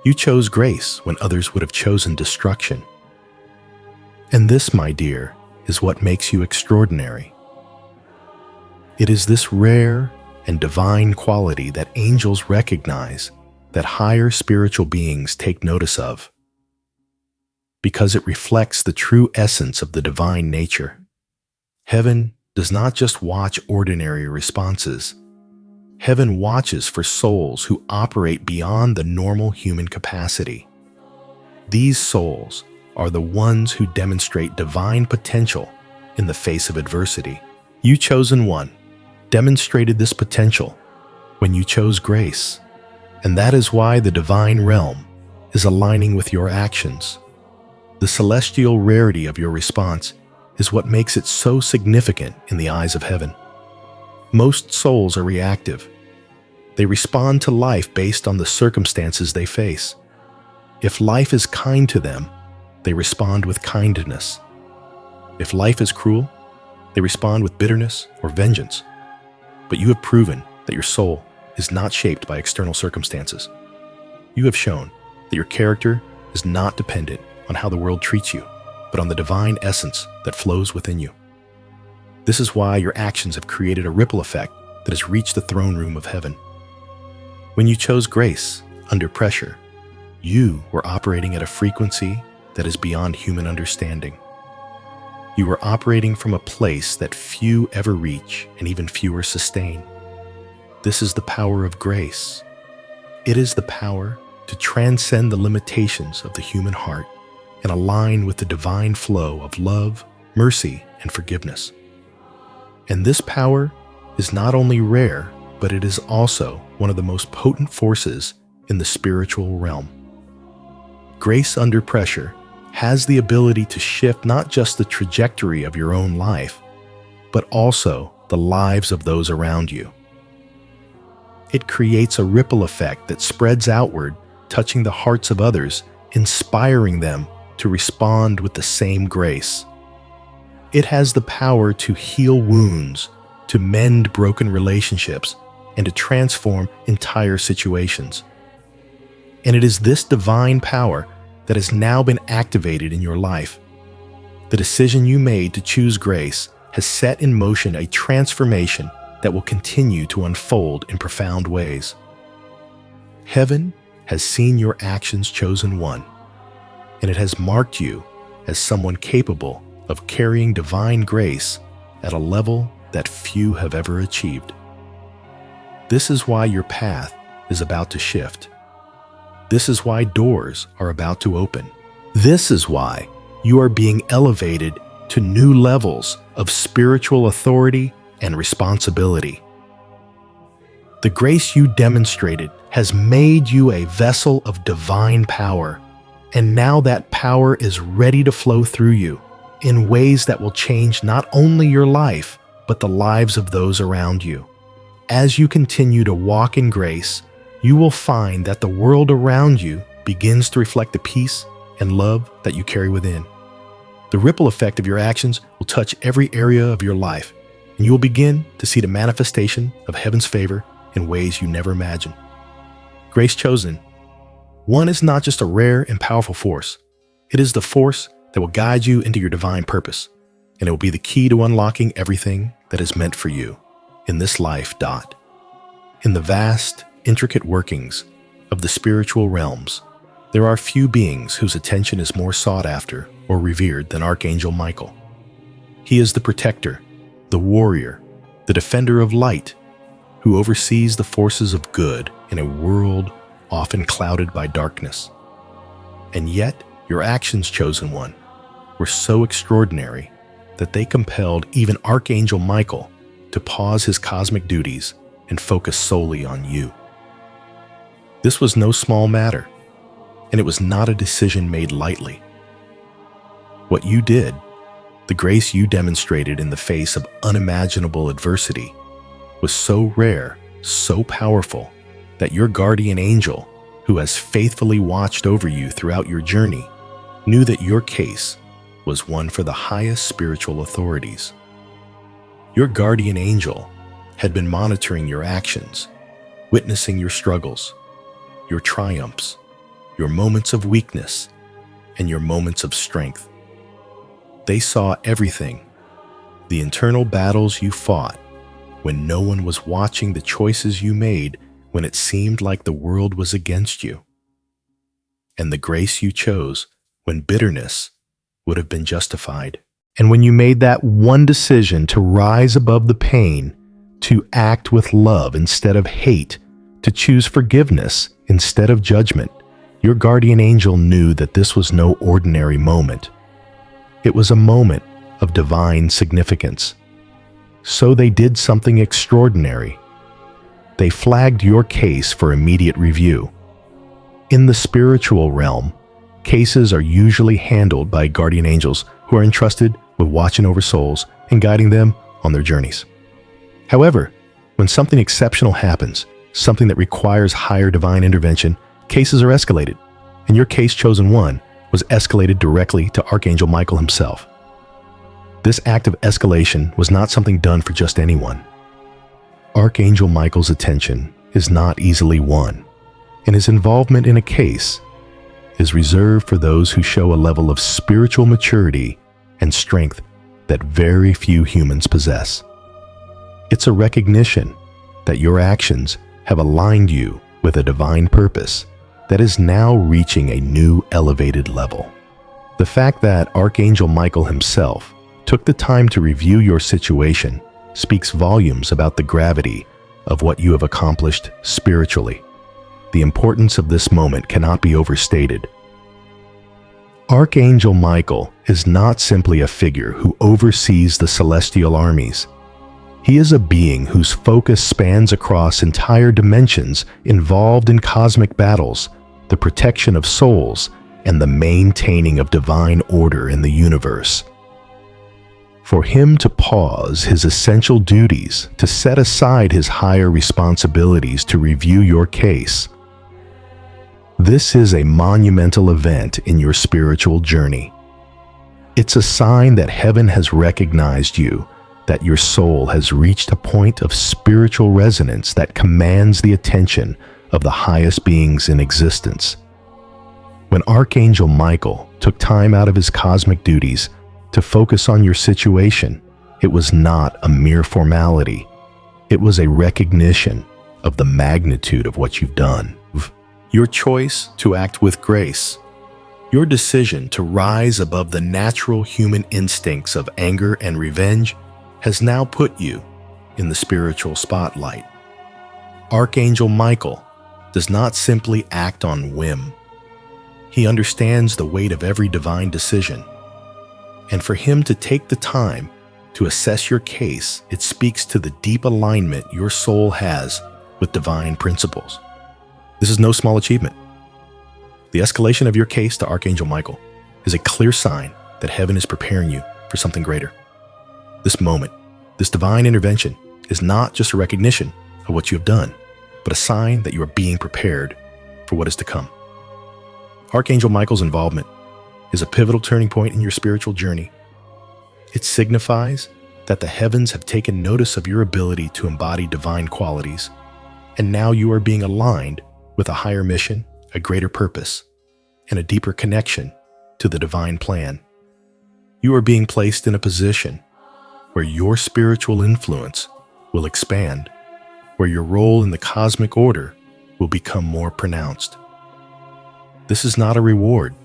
[SPEAKER 1] You chose grace when others would have chosen destruction. And this, my dear, is what makes you extraordinary. It is this rare and divine quality that angels recognize, that higher spiritual beings take notice of, because it reflects the true essence of the divine nature. Heaven does not just watch ordinary responses. Heaven watches for souls who operate beyond the normal human capacity. These souls are the ones who demonstrate divine potential in the face of adversity. You, chosen one, demonstrated this potential when you chose grace, and that is why the divine realm is aligning with your actions. The celestial rarity of your response is what makes it so significant in the eyes of heaven. Most souls are reactive. They respond to life based on the circumstances they face. If life is kind to them, they respond with kindness. If life is cruel, they respond with bitterness or vengeance. But you have proven that your soul is not shaped by external circumstances. You have shown that your character is not dependent on how the world treats you, but on the divine essence that flows within you. This is why your actions have created a ripple effect that has reached the throne room of heaven. When you chose grace under pressure, you were operating at a frequency that is beyond human understanding. You were operating from a place that few ever reach and even fewer sustain. This is the power of grace. It is the power to transcend the limitations of the human heart and align with the divine flow of love, mercy, and forgiveness. And this power is not only rare, but it is also one of the most potent forces in the spiritual realm. Grace under pressure has the ability to shift not just the trajectory of your own life, but also the lives of those around you. It creates a ripple effect that spreads outward, touching the hearts of others, inspiring them to respond with the same grace. It has the power to heal wounds, to mend broken relationships, and to transform entire situations. And it is this divine power that has now been activated in your life. The decision you made to choose grace has set in motion a transformation that will continue to unfold in profound ways. Heaven has seen your actions, chosen one, and it has marked you as someone capable of carrying divine grace at a level that few have ever achieved. This is why your path is about to shift. This is why doors are about to open. This is why you are being elevated to new levels of spiritual authority and responsibility. The grace you demonstrated has made you a vessel of divine power, and now that power is ready to flow through you in ways that will change not only your life, but the lives of those around you. As you continue to walk in grace, you will find that the world around you begins to reflect the peace and love that you carry within. The ripple effect of your actions will touch every area of your life, and you will begin to see the manifestation of heaven's favor in ways you never imagined. Grace chosen, one is not just a rare and powerful force. It is the force that will guide you into your divine purpose, and it will be the key to unlocking everything that is meant for you in this life. In the vast, intricate workings of the spiritual realms, there are few beings whose attention is more sought after or revered than Archangel Michael. He is the protector, the warrior, the defender of light, who oversees the forces of good in a world often clouded by darkness. And yet, your actions, chosen one, were so extraordinary that they compelled even Archangel Michael to pause his cosmic duties and focus solely on you. This was no small matter, and it was not a decision made lightly. What you did, the grace you demonstrated in the face of unimaginable adversity, was so rare, so powerful, that your guardian angel, who has faithfully watched over you throughout your journey, knew that your case was one for the highest spiritual authorities. Your guardian angel had been monitoring your actions, witnessing your struggles, your triumphs, your moments of weakness, and your moments of strength. They saw everything, the internal battles you fought when no one was watching, the choices you made when it seemed like the world was against you, and the grace you chose when bitterness would have been justified. And when you made that one decision to rise above the pain, to act with love instead of hate, to choose forgiveness instead of judgment. Your guardian angel knew that this was no ordinary moment. It was a moment of divine significance. So they did something extraordinary. They flagged your case for immediate review. In the spiritual realm, cases are usually handled by guardian angels who are entrusted with watching over souls and guiding them on their journeys. However, when something exceptional happens, something that requires higher divine intervention, cases are escalated, and your case chosen one was escalated directly to Archangel Michael himself. This act of escalation was not something done for just anyone. Archangel Michael's attention is not easily won, and his involvement in a case is reserved for those who show a level of spiritual maturity and strength that very few humans possess. It's a recognition that your actions have aligned you with a divine purpose that is now reaching a new elevated level. The fact that Archangel Michael himself took the time to review your situation speaks volumes about the gravity of what you have accomplished spiritually. The importance of this moment cannot be overstated. Archangel Michael is not simply a figure who oversees the celestial armies. He is a being whose focus spans across entire dimensions involved in cosmic battles, the protection of souls, and the maintaining of divine order in the universe. For him to pause his essential duties, to set aside his higher responsibilities to review your case, this is a monumental event in your spiritual journey. It's a sign that heaven has recognized you, that your soul has reached a point of spiritual resonance that commands the attention of the highest beings in existence. When Archangel Michael took time out of his cosmic duties to focus on your situation, it was not a mere formality. It was a recognition of the magnitude of what you've done. Your choice to act with grace, your decision to rise above the natural human instincts of anger and revenge has now put you in the spiritual spotlight. Archangel Michael does not simply act on whim. He understands the weight of every divine decision. And for him to take the time to assess your case, it speaks to the deep alignment your soul has with divine principles. This is no small achievement. The escalation of your case to Archangel Michael is a clear sign that heaven is preparing you for something greater. This moment, this divine intervention, is not just a recognition of what you have done, but a sign that you are being prepared for what is to come. Archangel Michael's involvement is a pivotal turning point in your spiritual journey. It signifies that the heavens have taken notice of your ability to embody divine qualities, and now you are being aligned with a higher mission, a greater purpose, and a deeper connection to the divine plan. You are being placed in a position where your spiritual influence will expand, where your role in the cosmic order will become more pronounced. This is not a reward.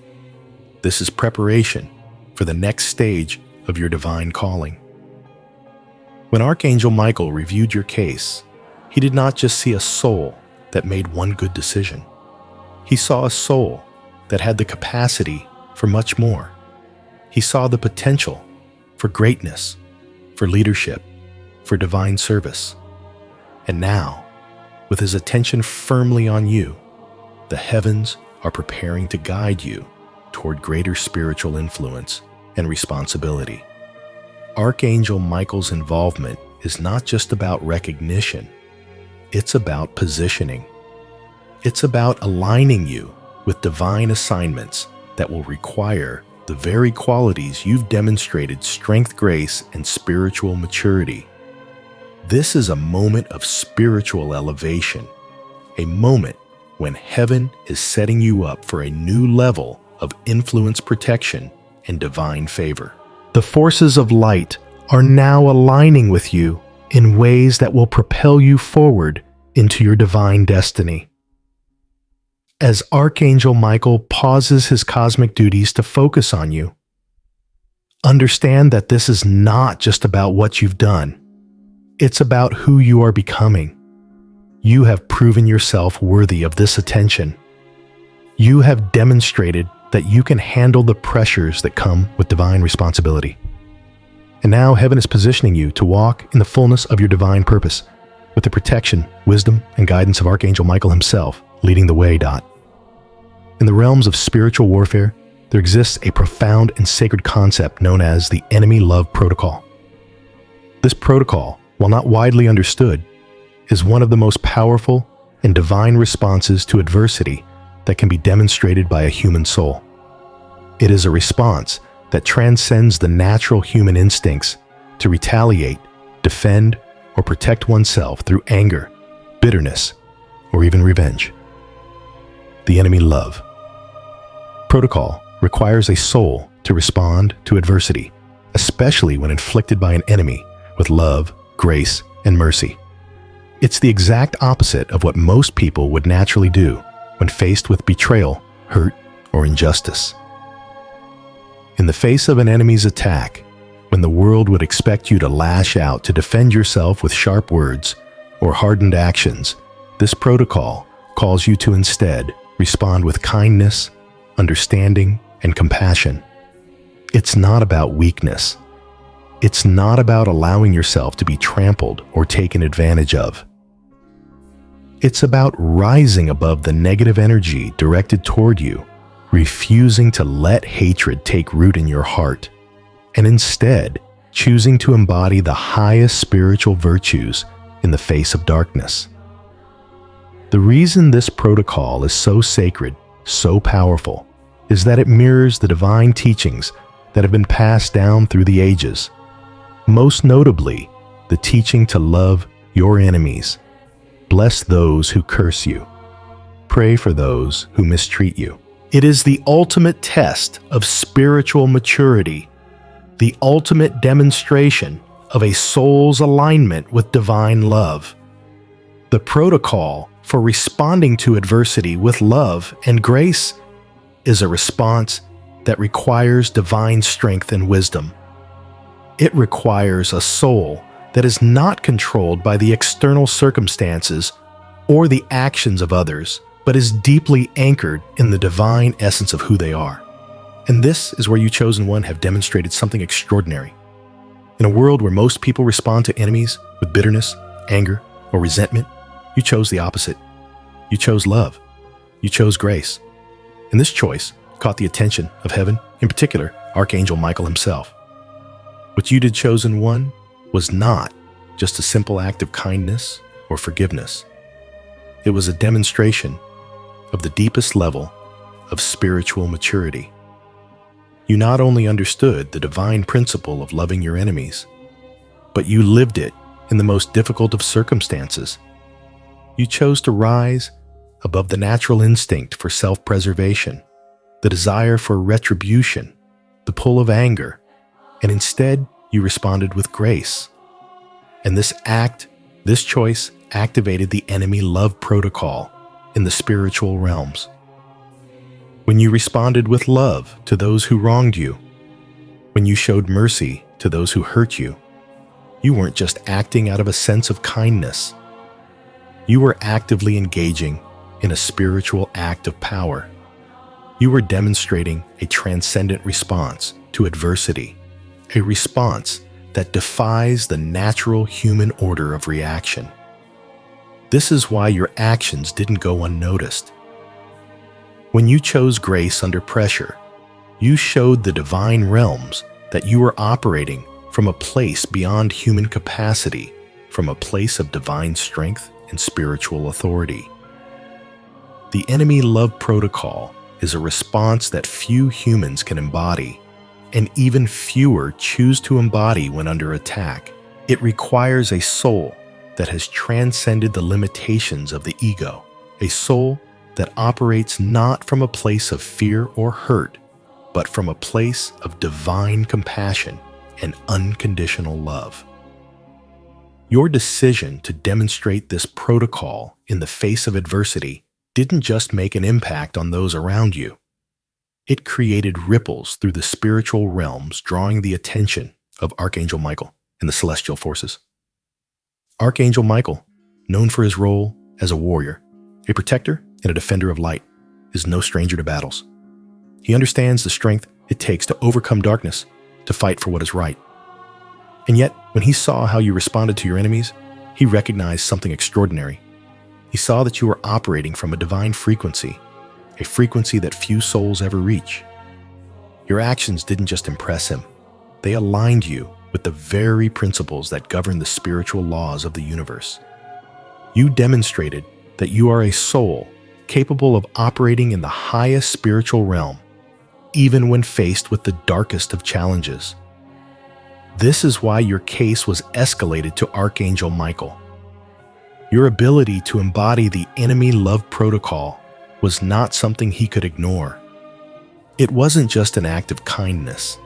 [SPEAKER 1] This is preparation for the next stage of your divine calling. When Archangel Michael reviewed your case, he did not just see a soul that made one good decision. He saw a soul that had the capacity for much more. He saw the potential for greatness, for leadership, for divine service. And now, with his attention firmly on you, the heavens are preparing to guide you toward greater spiritual influence and responsibility. Archangel Michael's involvement is not just about recognition. It's about positioning. It's about aligning you with divine assignments that will require the very qualities you've demonstrated: strength, grace, and spiritual maturity. This is a moment of spiritual elevation, a moment when heaven is setting you up for a new level of influence, protection, and divine favor. The forces of light are now aligning with you in ways that will propel you forward into your divine destiny. As Archangel Michael pauses his cosmic duties to focus on you, understand that this is not just about what you've done. It's about who you are becoming. You have proven yourself worthy of this attention. You have demonstrated that you can handle the pressures that come with divine responsibility. And now heaven is positioning you to walk in the fullness of your divine purpose, with the protection, wisdom, and guidance of Archangel Michael himself leading the way. In the realms of spiritual warfare, there exists a profound and sacred concept known as the enemy love protocol. This protocol, while not widely understood, is one of the most powerful and divine responses to adversity that can be demonstrated by a human soul. It is a response that transcends the natural human instincts to retaliate, defend, or protect oneself through anger, bitterness, or even revenge. The enemy love protocol requires a soul to respond to adversity, especially when inflicted by an enemy, with love, grace, and mercy. It's the exact opposite of what most people would naturally do when faced with betrayal, hurt, or injustice. In the face of an enemy's attack, when the world would expect you to lash out to defend yourself with sharp words or hardened actions, this protocol calls you to instead respond with kindness, understanding, and compassion. It's not about weakness. It's not about allowing yourself to be trampled or taken advantage of. It's about rising above the negative energy directed toward you, refusing to let hatred take root in your heart, and instead choosing to embody the highest spiritual virtues in the face of darkness. The reason this protocol is so sacred, so powerful, is that it mirrors the divine teachings that have been passed down through the ages. Most notably, the teaching to love your enemies, bless those who curse you, pray for those who mistreat you. It is the ultimate test of spiritual maturity, the ultimate demonstration of a soul's alignment with divine love. The protocol for responding to adversity with love and grace is a response that requires divine strength and wisdom. It requires a soul that is not controlled by the external circumstances or the actions of others, but is deeply anchored in the divine essence of who they are. And this is where you chosen one have demonstrated something extraordinary. In a world where most people respond to enemies with bitterness, anger, or resentment, you chose the opposite. You chose love. You chose grace. And this choice caught the attention of heaven, in particular, Archangel Michael himself. What you did, chosen one, was not just a simple act of kindness or forgiveness. It was a demonstration of the deepest level of spiritual maturity. You not only understood the divine principle of loving your enemies, but you lived it in the most difficult of circumstances. You chose to rise above the natural instinct for self-preservation, the desire for retribution, the pull of anger, and instead you responded with grace. And this choice activated the enemy love protocol in the spiritual realms. When you responded with love to those who wronged you, when you showed mercy to those who hurt you, you weren't just acting out of a sense of kindness. You were actively engaging in a spiritual act of power. You were demonstrating a transcendent response to adversity, a response that defies the natural human order of reaction. This is why your actions didn't go unnoticed. When you chose grace under pressure, you showed the divine realms that you were operating from a place beyond human capacity, from a place of divine strength and spiritual authority. The enemy love protocol is a response that few humans can embody, and even fewer choose to embody when under attack. It requires a soul that has transcended the limitations of the ego, a soul that operates not from a place of fear or hurt, but from a place of divine compassion and unconditional love. Your decision to demonstrate this protocol in the face of adversity didn't just make an impact on those around you. It created ripples through the spiritual realms, drawing the attention of Archangel Michael and the celestial forces. Archangel Michael, known for his role as a warrior, a protector and a defender of light, is no stranger to battles. He understands the strength it takes to overcome darkness, to fight for what is right. And yet, when he saw how you responded to your enemies, he recognized something extraordinary. He saw that you were operating from a divine frequency, a frequency that few souls ever reach. Your actions didn't just impress him. They aligned you with the very principles that govern the spiritual laws of the universe. You demonstrated that you are a soul capable of operating in the highest spiritual realm, even when faced with the darkest of challenges. This is why your case was escalated to Archangel Michael. Your ability to embody the enemy love protocol was not something he could ignore. It wasn't just an act of kindness.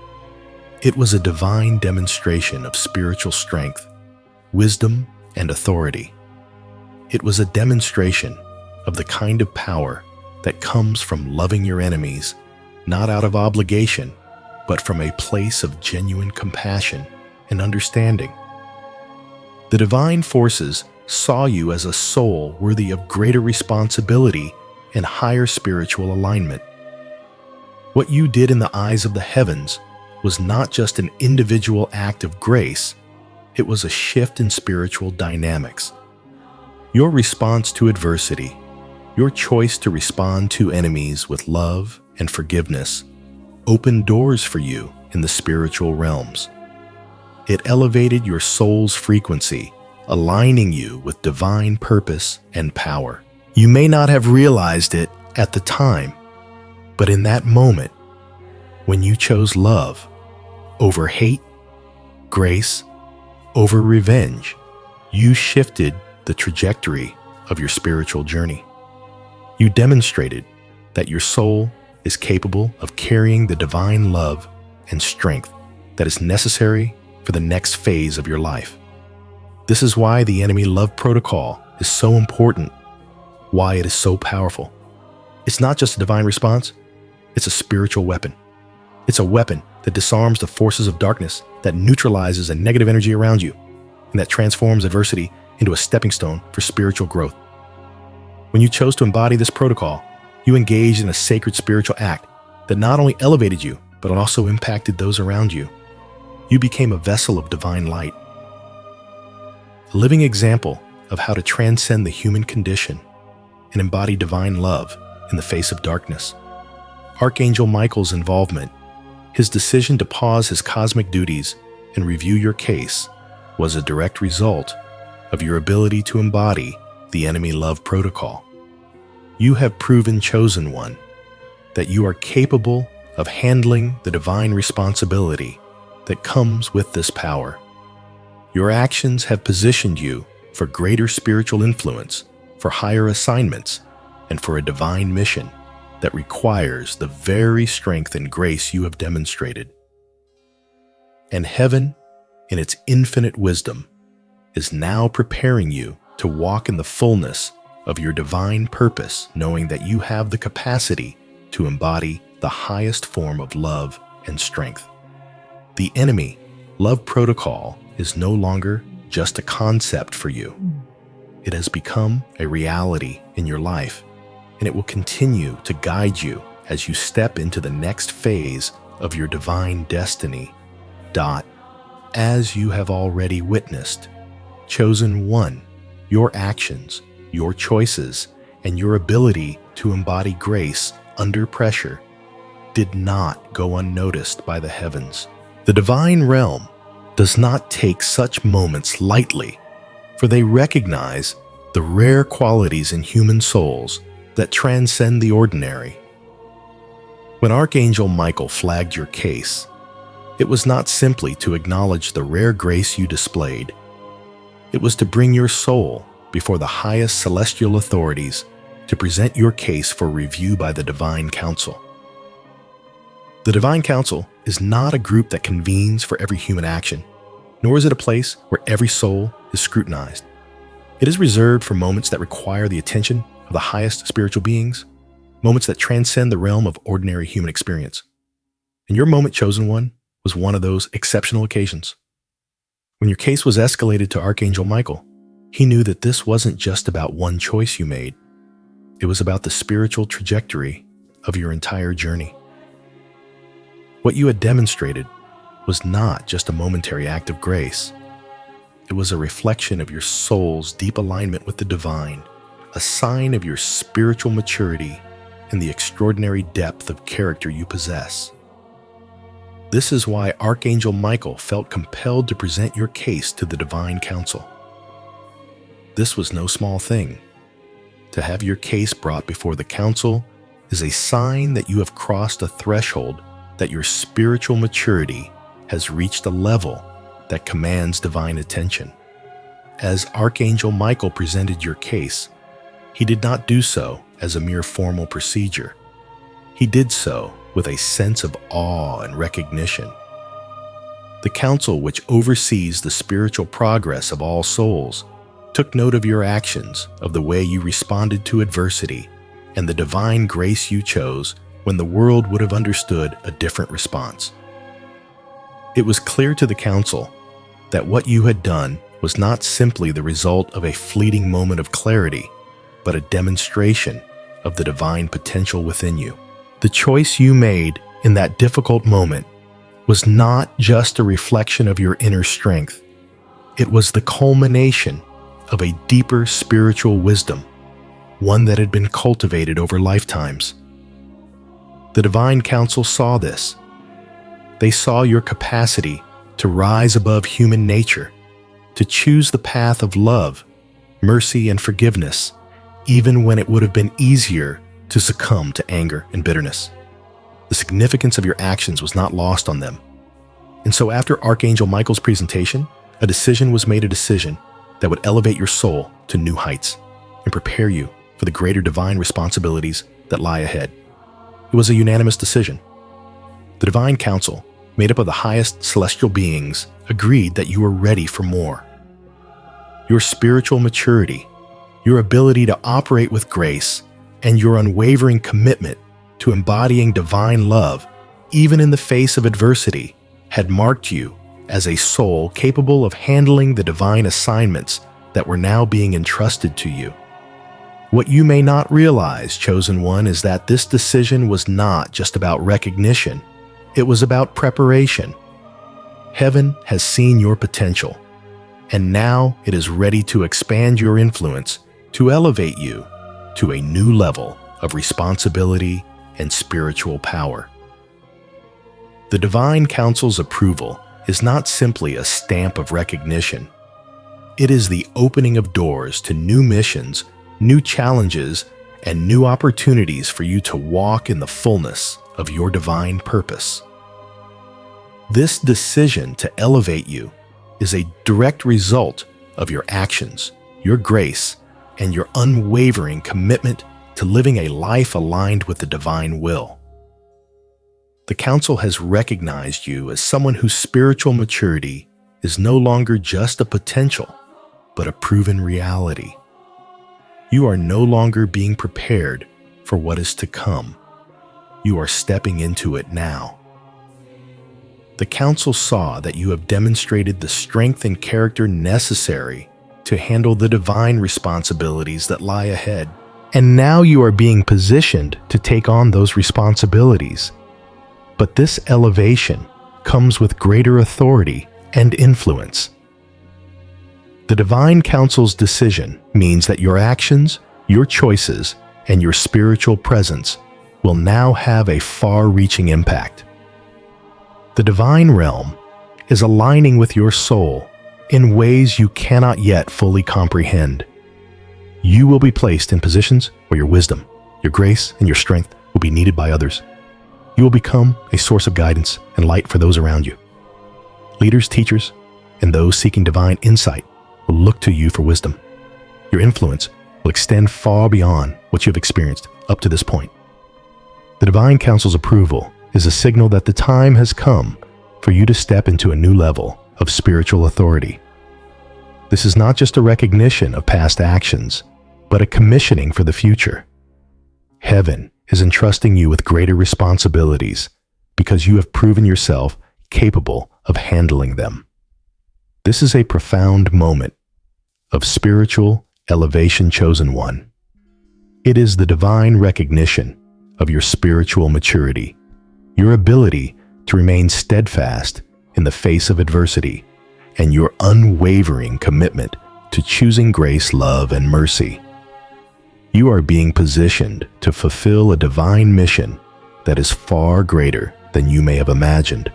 [SPEAKER 1] It was a divine demonstration of spiritual strength, wisdom, and authority. It was a demonstration of the kind of power that comes from loving your enemies, not out of obligation, but from a place of genuine compassion and understanding. The divine forces saw you as a soul worthy of greater responsibility and higher spiritual alignment. What you did in the eyes of the heavens was not just an individual act of grace, it was a shift in spiritual dynamics. Your response to adversity, your choice to respond to enemies with love and forgiveness, opened doors for you in the spiritual realms. It elevated your soul's frequency, aligning you with divine purpose and power. You may not have realized it at the time, but in that moment, when you chose love over hate, grace over revenge, you shifted the trajectory of your spiritual journey. You demonstrated that your soul is capable of carrying the divine love and strength that is necessary for the next phase of your life. This is why the enemy love protocol is so important, why it is so powerful. It's not just a divine response, it's a spiritual weapon. It's a weapon that disarms the forces of darkness, that neutralizes a negative energy around you, and that transforms adversity into a stepping stone for spiritual growth. When you chose to embody this protocol, you engaged in a sacred spiritual act that not only elevated you, but also impacted those around you. You became a vessel of divine light, a living example of how to transcend the human condition and embody divine love in the face of darkness. Archangel Michael's involvement, his decision to pause his cosmic duties and review your case, was a direct result of your ability to embody the enemy love protocol. You have proven, chosen one, that you are capable of handling the divine responsibility that comes with this power. Your actions have positioned you for greater spiritual influence, for higher assignments, and for a divine mission that requires the very strength and grace you have demonstrated. And heaven, in its infinite wisdom, is now preparing you to walk in the fullness of your divine purpose, knowing that you have the capacity to embody the highest form of love and strength. The enemy love protocol is no longer just a concept for you. It has become a reality in your life, and it will continue to guide you as you step into the next phase of your divine destiny. As you have already witnessed, chosen one, your actions, your choices, and your ability to embody grace under pressure did not go unnoticed by the heavens. The divine realm does not take such moments lightly, for they recognize the rare qualities in human souls that transcend the ordinary. When Archangel Michael flagged your case, it was not simply to acknowledge the rare grace you displayed. It was to bring your soul before the highest celestial authorities to present your case for review by the Divine Council. The Divine Council is not a group that convenes for every human action, nor is it a place where every soul is scrutinized. It is reserved for moments that require the attention of the highest spiritual beings, moments that transcend the realm of ordinary human experience. And your moment, chosen one, was one of those exceptional occasions. When your case was escalated to Archangel Michael, He knew that this wasn't just about one choice you made. It was about the spiritual trajectory of your entire journey. What you had demonstrated was not just a momentary act of grace. It was a reflection of your soul's deep alignment with the divine, a sign of your spiritual maturity and the extraordinary depth of character you possess. This is why Archangel Michael felt compelled to present your case to the Divine Council. This was no small thing. To have your case brought before the council is a sign that you have crossed a threshold, that your spiritual maturity has reached a level that commands divine attention. As Archangel Michael presented your case, he did not do so as a mere formal procedure. He did so with a sense of awe and recognition. The council, which oversees the spiritual progress of all souls, took note of your actions, of the way you responded to adversity, and the divine grace you chose when the world would have understood a different response. It was clear to the council that what you had done was not simply the result of a fleeting moment of clarity, but a demonstration of the divine potential within you. The choice you made in that difficult moment was not just a reflection of your inner strength. It was the culmination of a deeper spiritual wisdom, one that had been cultivated over lifetimes. The Divine Council saw this. They saw your capacity to rise above human nature, to choose the path of love, mercy, and forgiveness, even when it would have been easier to succumb to anger and bitterness. The significance of your actions was not lost on them. And so after Archangel Michael's presentation, a decision was made, a decision that would elevate your soul to new heights and prepare you for the greater divine responsibilities that lie ahead. It was a unanimous decision. The Divine Council, made up of the highest celestial beings, agreed that you were ready for more. Your spiritual maturity, your ability to operate with grace, and your unwavering commitment to embodying divine love, even in the face of adversity, had marked you as a soul capable of handling the divine assignments that were now being entrusted to you. What you may not realize, chosen one, is that this decision was not just about recognition. It was about preparation. Heaven has seen your potential, and now it is ready to expand your influence, to elevate you to a new level of responsibility and spiritual power. The Divine Council's approval is not simply a stamp of recognition. It is the opening of doors to new missions, new challenges, and new opportunities for you to walk in the fullness of your divine purpose. This decision to elevate you is a direct result of your actions, your grace, and your unwavering commitment to living a life aligned with the divine will. The Council has recognized you as someone whose spiritual maturity is no longer just a potential, but a proven reality. You are no longer being prepared for what is to come. You are stepping into it now. The Council saw that you have demonstrated the strength and character necessary to handle the divine responsibilities that lie ahead, and now you are being positioned to take on those responsibilities. But this elevation comes with greater authority and influence. The Divine Council's decision means that your actions, your choices, and your spiritual presence will now have a far-reaching impact. The divine realm is aligning with your soul in ways you cannot yet fully comprehend. You will be placed in positions where your wisdom, your grace, and your strength will be needed by others. You will become a source of guidance and light for those around you. Leaders, teachers, and those seeking divine insight will look to you for wisdom. Your influence will extend far beyond what you have experienced up to this point. The Divine Council's approval is a signal that the time has come for you to step into a new level of spiritual authority. This is not just a recognition of past actions, but a commissioning for the future. Heaven is entrusting you with greater responsibilities because you have proven yourself capable of handling them. This is a profound moment, of spiritual elevation, chosen one. It is the divine recognition of your spiritual maturity, your ability to remain steadfast in the face of adversity, and your unwavering commitment to choosing grace, love, and mercy. You are being positioned to fulfill a divine mission that is far greater than you may have imagined.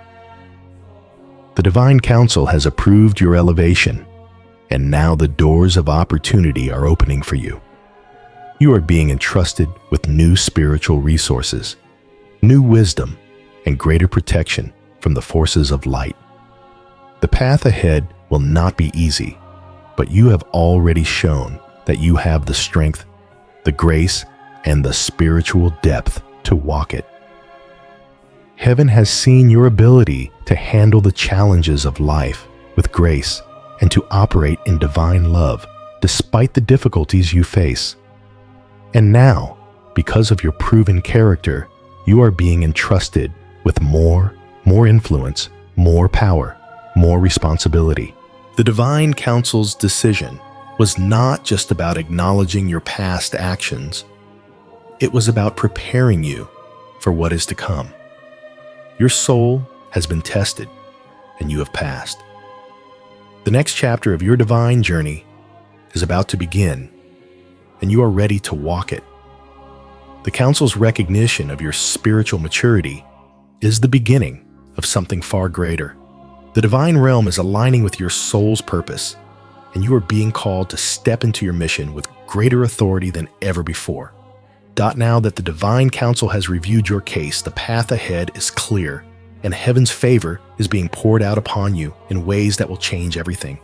[SPEAKER 1] The Divine Council has approved your elevation, and now the doors of opportunity are opening for you. You are being entrusted with new spiritual resources, new wisdom, and greater protection from the forces of light. The path ahead will not be easy, but you have already shown that you have the strength, the grace, and the spiritual depth to walk it. Heaven has seen your ability to handle the challenges of life with grace and to operate in divine love despite the difficulties you face. And now, because of your proven character, you are being entrusted with more influence, more power, more responsibility. The Divine Council's decision was not just about acknowledging your past actions. It was about preparing you for what is to come. Your soul has been tested, and you have passed. The next chapter of your divine journey is about to begin, and you are ready to walk it. The Council's recognition of your spiritual maturity is the beginning of something far greater. The divine realm is aligning with your soul's purpose, and you are being called to step into your mission with greater authority than ever before. Now that the Divine Council has reviewed your case, the path ahead is clear, and heaven's favor is being poured out upon you in ways that will change everything.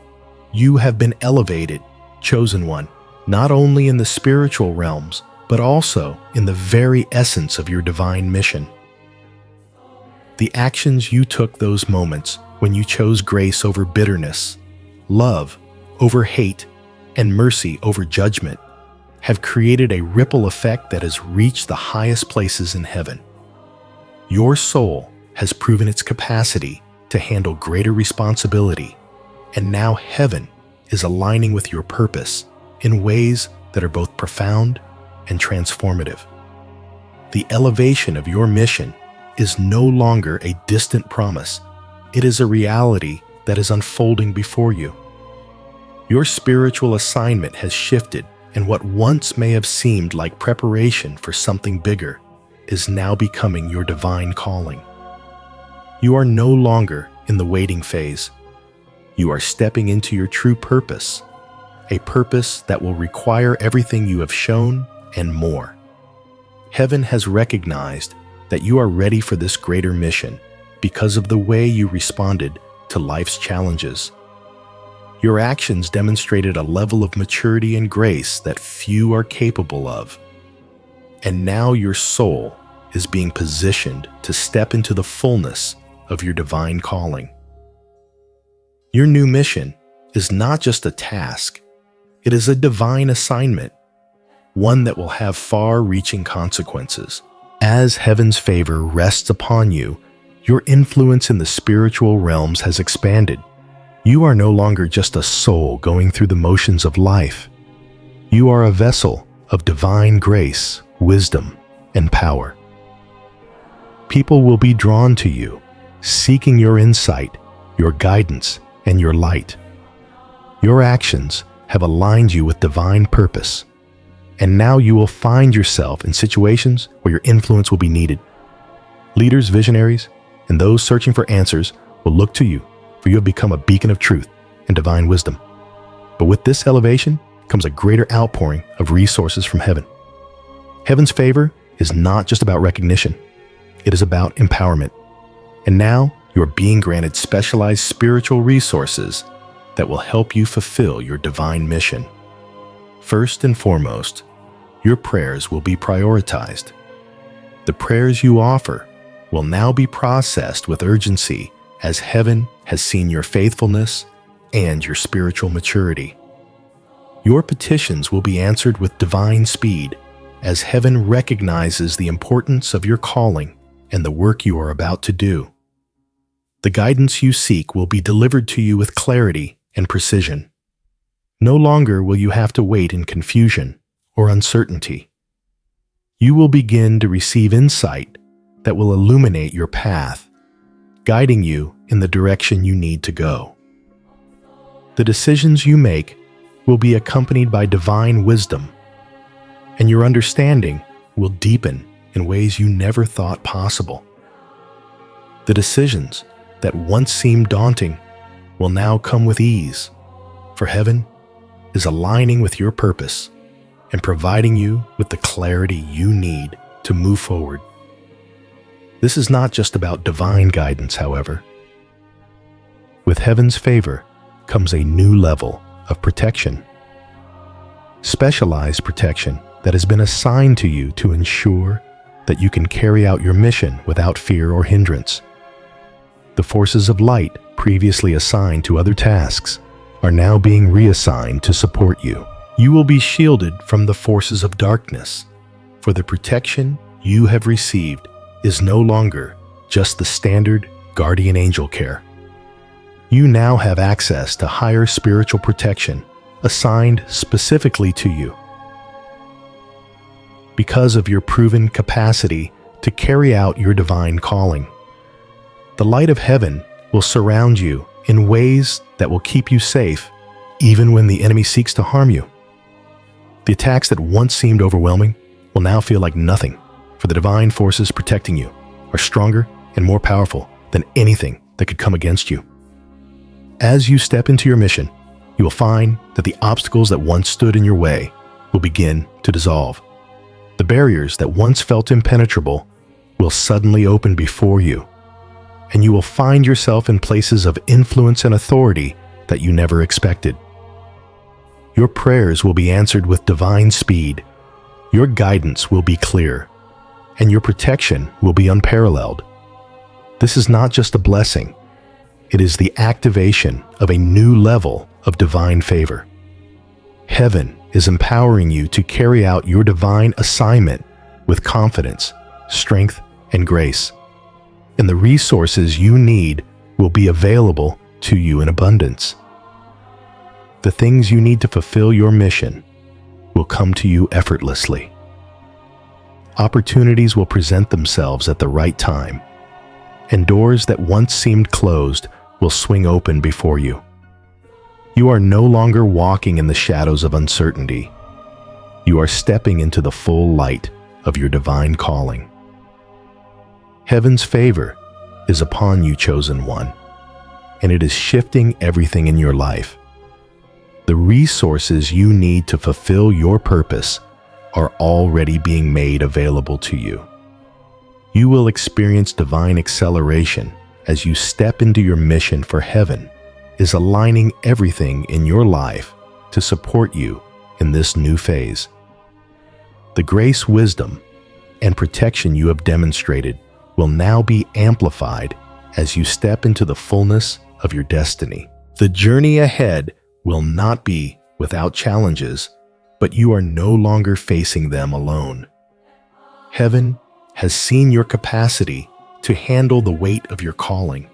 [SPEAKER 1] You have been elevated, chosen one, not only in the spiritual realms, but also in the very essence of your divine mission. The actions you took those moments when you chose grace over bitterness, love over hate, and mercy over judgment have created a ripple effect that has reached the highest places in heaven. Your soul has proven its capacity to handle greater responsibility, and now heaven is aligning with your purpose in ways that are both profound and transformative. The elevation of your mission is no longer a distant promise. It is a reality that is unfolding before you. Your spiritual assignment has shifted, and what once may have seemed like preparation for something bigger is now becoming your divine calling. You are no longer in the waiting phase. You are stepping into your true purpose, a purpose that will require everything you have shown and more. Heaven has recognized that you are ready for this greater mission because of the way you responded to life's challenges. Your actions demonstrated a level of maturity and grace that few are capable of. And now your soul is being positioned to step into the fullness of your divine calling. Your new mission is not just a task, it is a divine assignment, one that will have far-reaching consequences. As heaven's favor rests upon you, your influence in the spiritual realms has expanded. You are no longer just a soul going through the motions of life. You are a vessel of divine grace, wisdom, and power. People will be drawn to you, seeking your insight, your guidance, and your light. Your actions have aligned you with divine purpose, and now you will find yourself in situations where your influence will be needed. Leaders, visionaries, and those searching for answers will look to you, for you have become a beacon of truth and divine wisdom. But with this elevation comes a greater outpouring of resources from heaven. Heaven's favor is not just about recognition, it is about empowerment. And now you are being granted specialized spiritual resources that will help you fulfill your divine mission. First and foremost, your prayers will be prioritized. The prayers you offer will now be processed with urgency as heaven has seen your faithfulness and your spiritual maturity. Your petitions will be answered with divine speed as heaven recognizes the importance of your calling and the work you are about to do. The guidance you seek will be delivered to you with clarity and precision. No longer will you have to wait in confusion or uncertainty. You will begin to receive insight that will illuminate your path, guiding you in the direction you need to go. The decisions you make will be accompanied by divine wisdom, and your understanding will deepen in ways you never thought possible. The decisions that once seemed daunting will now come with ease, for heaven is aligning with your purpose and providing you with the clarity you need to move forward. This is not just about divine guidance, however. With heaven's favor comes a new level of protection. Specialized protection that has been assigned to you to ensure that you can carry out your mission without fear or hindrance. The forces of light previously assigned to other tasks are now being reassigned to support you. You will be shielded from the forces of darkness, for the protection you have received is no longer just the standard guardian angel care. You now have access to higher spiritual protection assigned specifically to you. Because of your proven capacity to carry out your divine calling, the light of heaven will surround you in ways that will keep you safe even when the enemy seeks to harm you. The attacks that once seemed overwhelming will now feel like nothing, for the divine forces protecting you are stronger and more powerful than anything that could come against you. As you step into your mission, you will find that the obstacles that once stood in your way will begin to dissolve. The barriers that once felt impenetrable will suddenly open before you, and you will find yourself in places of influence and authority that you never expected. Your prayers will be answered with divine speed, your guidance will be clear, and your protection will be unparalleled. This is not just a blessing, it is the activation of a new level of divine favor. Heaven is empowering you to carry out your divine assignment with confidence, strength, and grace. And the resources you need will be available to you in abundance. The things you need to fulfill your mission will come to you effortlessly. Opportunities will present themselves at the right time, and doors that once seemed closed will swing open before you. You are no longer walking in the shadows of uncertainty. You are stepping into the full light of your divine calling. Heaven's favor is upon you, chosen one, and it is shifting everything in your life. The resources you need to fulfill your purpose are already being made available to you. You will experience divine acceleration as you step into your mission, for heaven is aligning everything in your life to support you in this new phase. The grace, wisdom, and protection you have demonstrated will now be amplified as you step into the fullness of your destiny. The journey ahead will not be without challenges, but you are no longer facing them alone. Heaven has seen your capacity to handle the weight of your calling,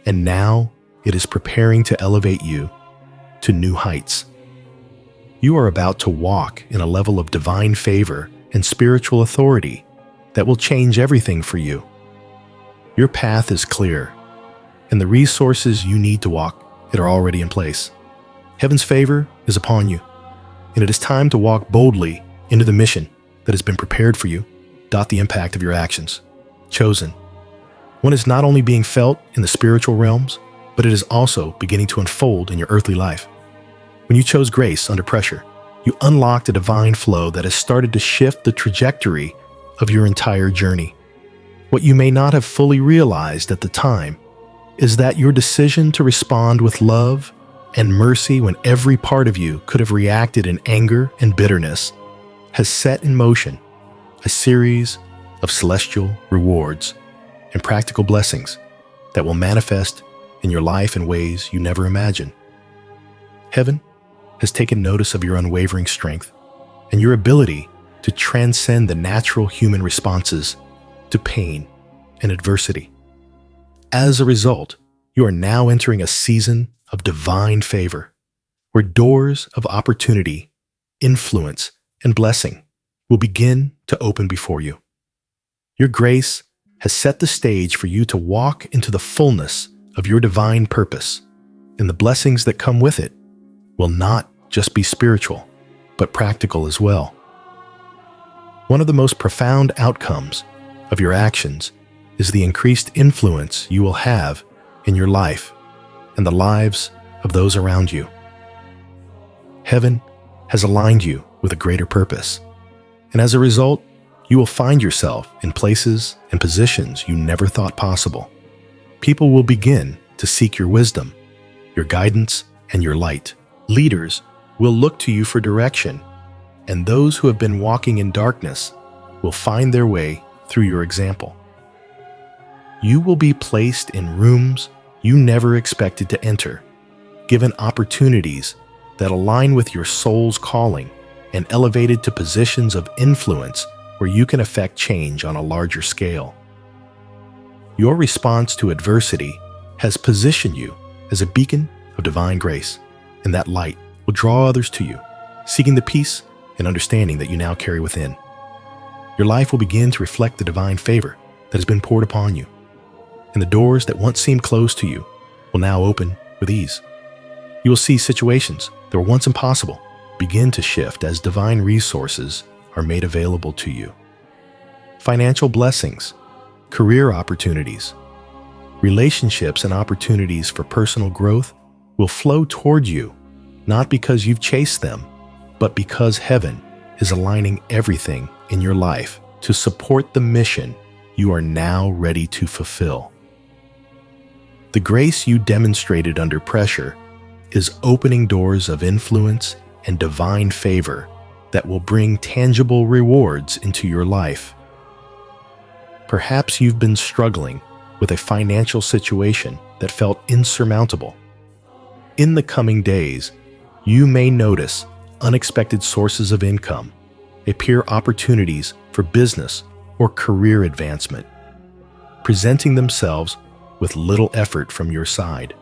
[SPEAKER 1] and now it is preparing to elevate you to new heights. You are about to walk in a level of divine favor and spiritual authority that will change everything for you. Your path is clear, and the resources you need to walk it are already in place. Heaven's favor is upon you, and it is time to walk boldly into the mission that has been prepared for you. Dot the impact of your actions. Chosen. One is not only being felt in the spiritual realms, but it is also beginning to unfold in your earthly life. When you chose grace under pressure, you unlocked a divine flow that has started to shift the trajectory of your entire journey. What you may not have fully realized at the time is that your decision to respond with love and mercy when every part of you could have reacted in anger and bitterness has set in motion a series of celestial rewards and practical blessings that will manifest in your life in ways you never imagined. Heaven has taken notice of your unwavering strength and your ability to transcend the natural human responses to pain and adversity. As a result, you are now entering a season of divine favor. where doors of opportunity, influence, and blessing will begin to open before you. Your grace has set the stage for you to walk into the fullness of your divine purpose, and the blessings that come with it will not just be spiritual, but practical as well. One of the most profound outcomes of your actions is the increased influence you will have in your life and the lives of those around you. Heaven has aligned you with a greater purpose, and as a result, you will find yourself in places and positions you never thought possible. People will begin to seek your wisdom, your guidance, and your light. Leaders will look to you for direction, and those who have been walking in darkness will find their way through your example. You will be placed in rooms you never expected to enter, given opportunities that align with your soul's calling, and elevated to positions of influence where you can affect change on a larger scale. Your response to adversity has positioned you as a beacon of divine grace, and that light will draw others to you, seeking the peace and understanding that you now carry within. Your life will begin to reflect the divine favor that has been poured upon you, and the doors that once seemed closed to you will now open with ease. You will see situations that were once impossible begin to shift as divine resources are made available to you. Financial blessings, career opportunities, relationships, and opportunities for personal growth will flow toward you, not because you've chased them, but because heaven is aligning everything in your life to support the mission you are now ready to fulfill. The grace you demonstrated under pressure is opening doors of influence and divine favor that will bring tangible rewards into your life. Perhaps you've been struggling with a financial situation that felt insurmountable. In the coming days, you may notice unexpected sources of income, appear opportunities for business or career advancement, presenting themselves with little effort from your side.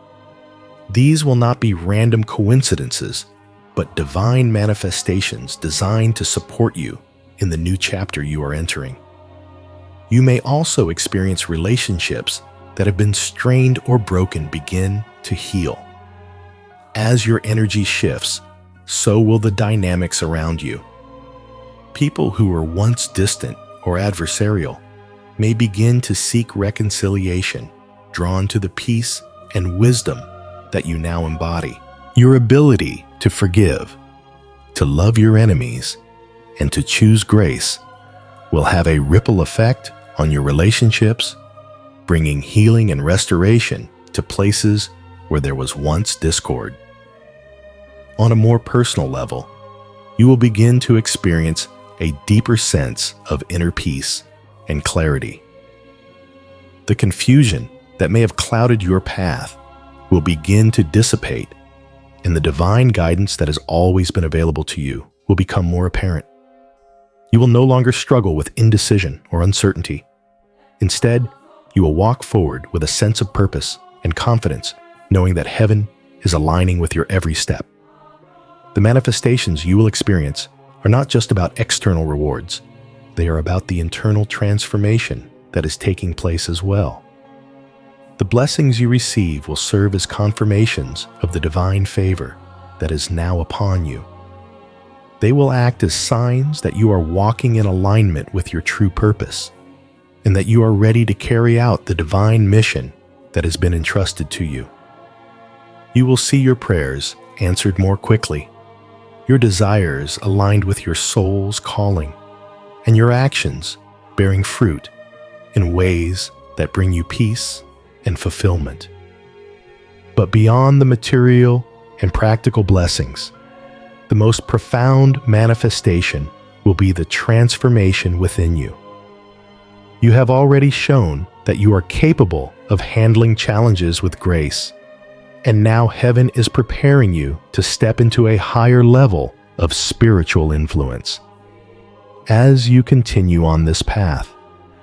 [SPEAKER 1] These will not be random coincidences, but divine manifestations designed to support you in the new chapter you are entering. You may also experience relationships that have been strained or broken begin to heal. As your energy shifts, so will the dynamics around you. People who were once distant or adversarial may begin to seek reconciliation, drawn to the peace and wisdom that you now embody. Your ability to forgive, to love your enemies, and to choose grace will have a ripple effect on your relationships, bringing healing and restoration to places where there was once discord. On a more personal level, you will begin to experience a deeper sense of inner peace and clarity. The confusion that may have clouded your path will begin to dissipate, and the divine guidance that has always been available to you will become more apparent. You will no longer struggle with indecision or uncertainty. Instead, you will walk forward with a sense of purpose and confidence, knowing that heaven is aligning with your every step. The manifestations you will experience are not just about external rewards. They are about the internal transformation that is taking place as well. The blessings you receive will serve as confirmations of the divine favor that is now upon you. They will act as signs that you are walking in alignment with your true purpose, and that you are ready to carry out the divine mission that has been entrusted to you. You will see your prayers answered more quickly, your desires aligned with your soul's calling, and your actions bearing fruit in ways that bring you peace and fulfillment. But beyond the material and practical blessings, the most profound manifestation will be the transformation within you. You have already shown that you are capable of handling challenges with grace, and now heaven is preparing you to step into a higher level of spiritual influence. As you continue on this path,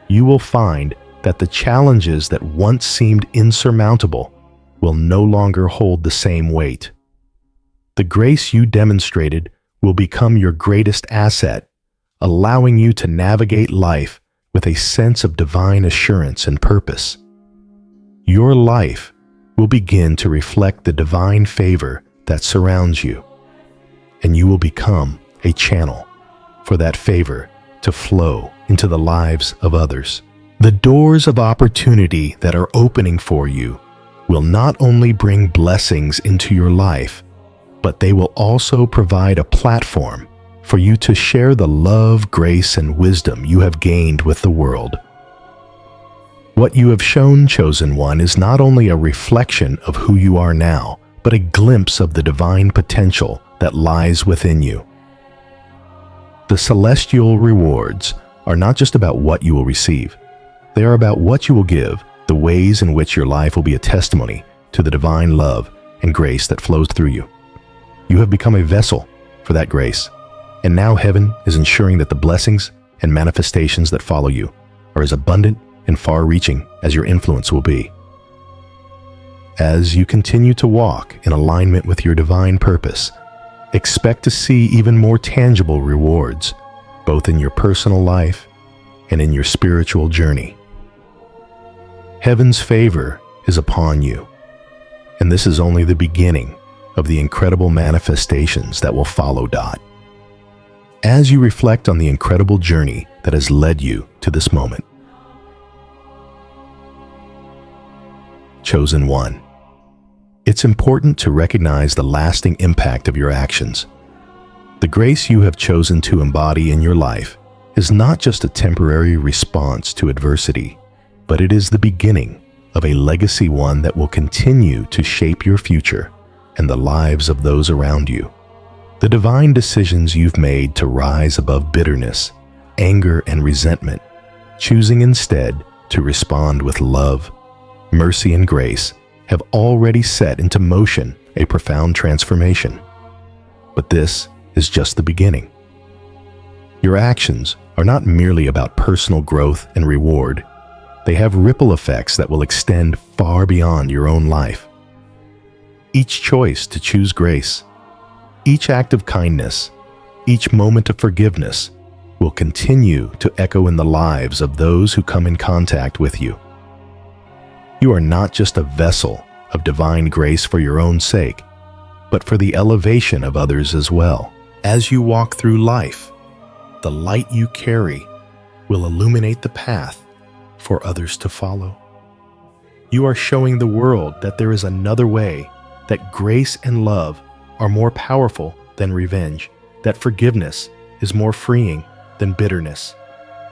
[SPEAKER 1] you will find that the challenges that once seemed insurmountable will no longer hold the same weight. The grace you demonstrated will become your greatest asset, allowing you to navigate life with a sense of divine assurance and purpose. Your life will begin to reflect the divine favor that surrounds you, and you will become a channel for that favor to flow into the lives of others. The doors of opportunity that are opening for you will not only bring blessings into your life, but they will also provide a platform for you to share the love, grace, and wisdom you have gained with the world. What you have shown, Chosen One, is not only a reflection of who you are now, but a glimpse of the divine potential that lies within you. The celestial rewards are not just about what you will receive. They are about what you will give, the ways in which your life will be a testimony to the divine love and grace that flows through you. You have become a vessel for that grace, and now heaven is ensuring that the blessings and manifestations that follow you are as abundant and far-reaching as your influence will be. As you continue to walk in alignment with your divine purpose, expect to see even more tangible rewards, both in your personal life and in your spiritual journey. Heaven's favor is upon you, and this is only the beginning of the incredible manifestations that will follow. As you reflect on the incredible journey that has led you to this moment, Chosen One, it's important to recognize the lasting impact of your actions. The grace you have chosen to embody in your life is not just a temporary response to adversity, but it is the beginning of a legacy, one that will continue to shape your future and the lives of those around you. The divine decisions you've made to rise above bitterness, anger, and resentment, choosing instead to respond with love, mercy, and grace, have already set into motion a profound transformation. But this is just the beginning. Your actions are not merely about personal growth and reward. They have ripple effects that will extend far beyond your own life. Each choice to choose grace, each act of kindness, each moment of forgiveness will continue to echo in the lives of those who come in contact with you. You are not just a vessel of divine grace for your own sake, but for the elevation of others as well. As you walk through life, the light you carry will illuminate the path for others to follow. You are showing the world that there is another way, that grace and love are more powerful than revenge, that forgiveness is more freeing than bitterness,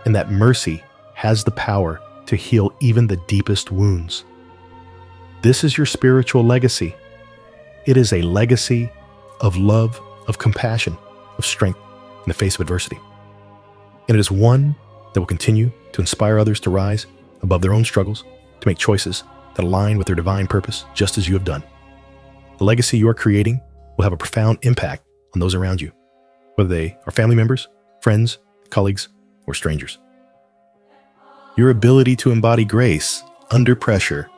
[SPEAKER 1] and that mercy has the power to heal even the deepest wounds. This is your spiritual legacy. It is a legacy of love, of compassion, of strength in the face of adversity. And it is one that will continue to inspire others to rise above their own struggles, to make choices that align with their divine purpose, just as you have done. The legacy you are creating will have a profound impact on those around you, whether they are family members, friends, colleagues, or strangers. Your ability to embody grace under pressure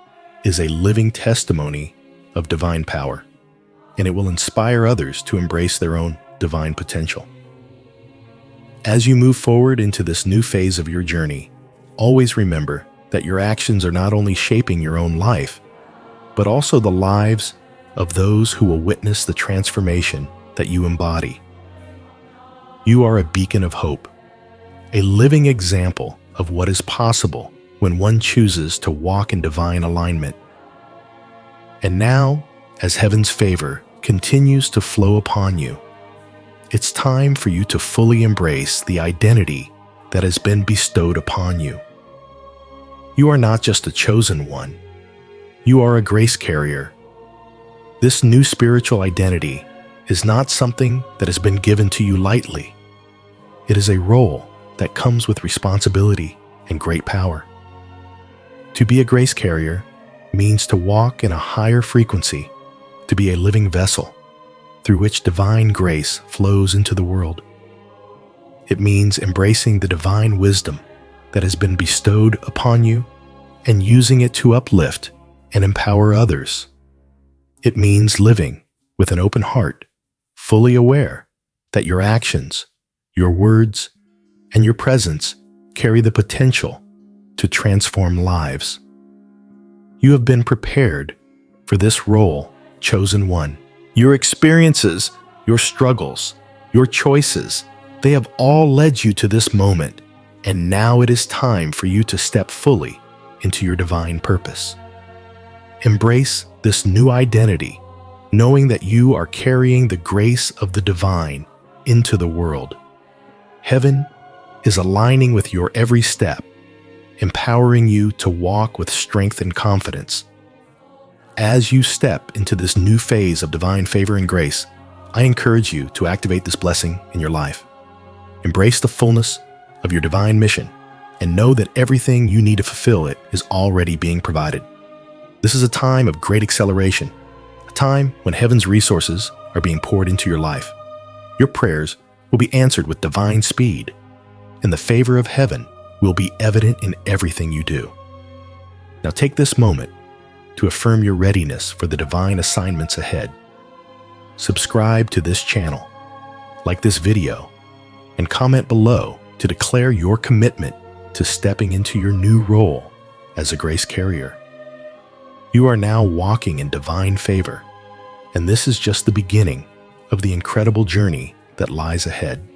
[SPEAKER 1] is a living testimony of divine power, and it will inspire others to embrace their own divine potential. As you move forward into this new phase of your journey, always remember that your actions are not only shaping your own life, but also the lives of those who will witness the transformation that you embody. You are a beacon of hope, a living example of what is possible when one chooses to walk in divine alignment. And now, as heaven's favor continues to flow upon you, it's time for you to fully embrace the identity that has been bestowed upon you. You are not just a chosen one. You are a grace carrier. This new spiritual identity is not something that has been given to you lightly. It is a role that comes with responsibility and great power. To be a grace carrier means to walk in a higher frequency, to be a living vessel through which divine grace flows into the world. It means embracing the divine wisdom that has been bestowed upon you and using it to uplift and empower others. It means living with an open heart fully aware that your actions, your words, and your presence carry the potential to transform lives. You have been prepared for this role, chosen one. Your experiences, your struggles, your choices, they have all led you to this moment, and now it is time for you to step fully into your divine purpose. Embrace this new identity, knowing that you are carrying the grace of the divine into the world. Heaven is aligning with your every step, empowering you to walk with strength and confidence. As you step into this new phase of divine favor and grace, I encourage you to activate this blessing in your life. Embrace the fullness of your divine mission and know that everything you need to fulfill it is already being provided. This is a time of great acceleration, a time when heaven's resources are being poured into your life. Your prayers will be answered with divine speed, and the favor of heaven will be evident in everything you do. Now take this moment to affirm your readiness for the divine assignments ahead. Subscribe to this channel, like this video, and comment below to declare your commitment to stepping into your new role as a grace carrier. You are now walking in divine favor, and this is just the beginning of the incredible journey that lies ahead.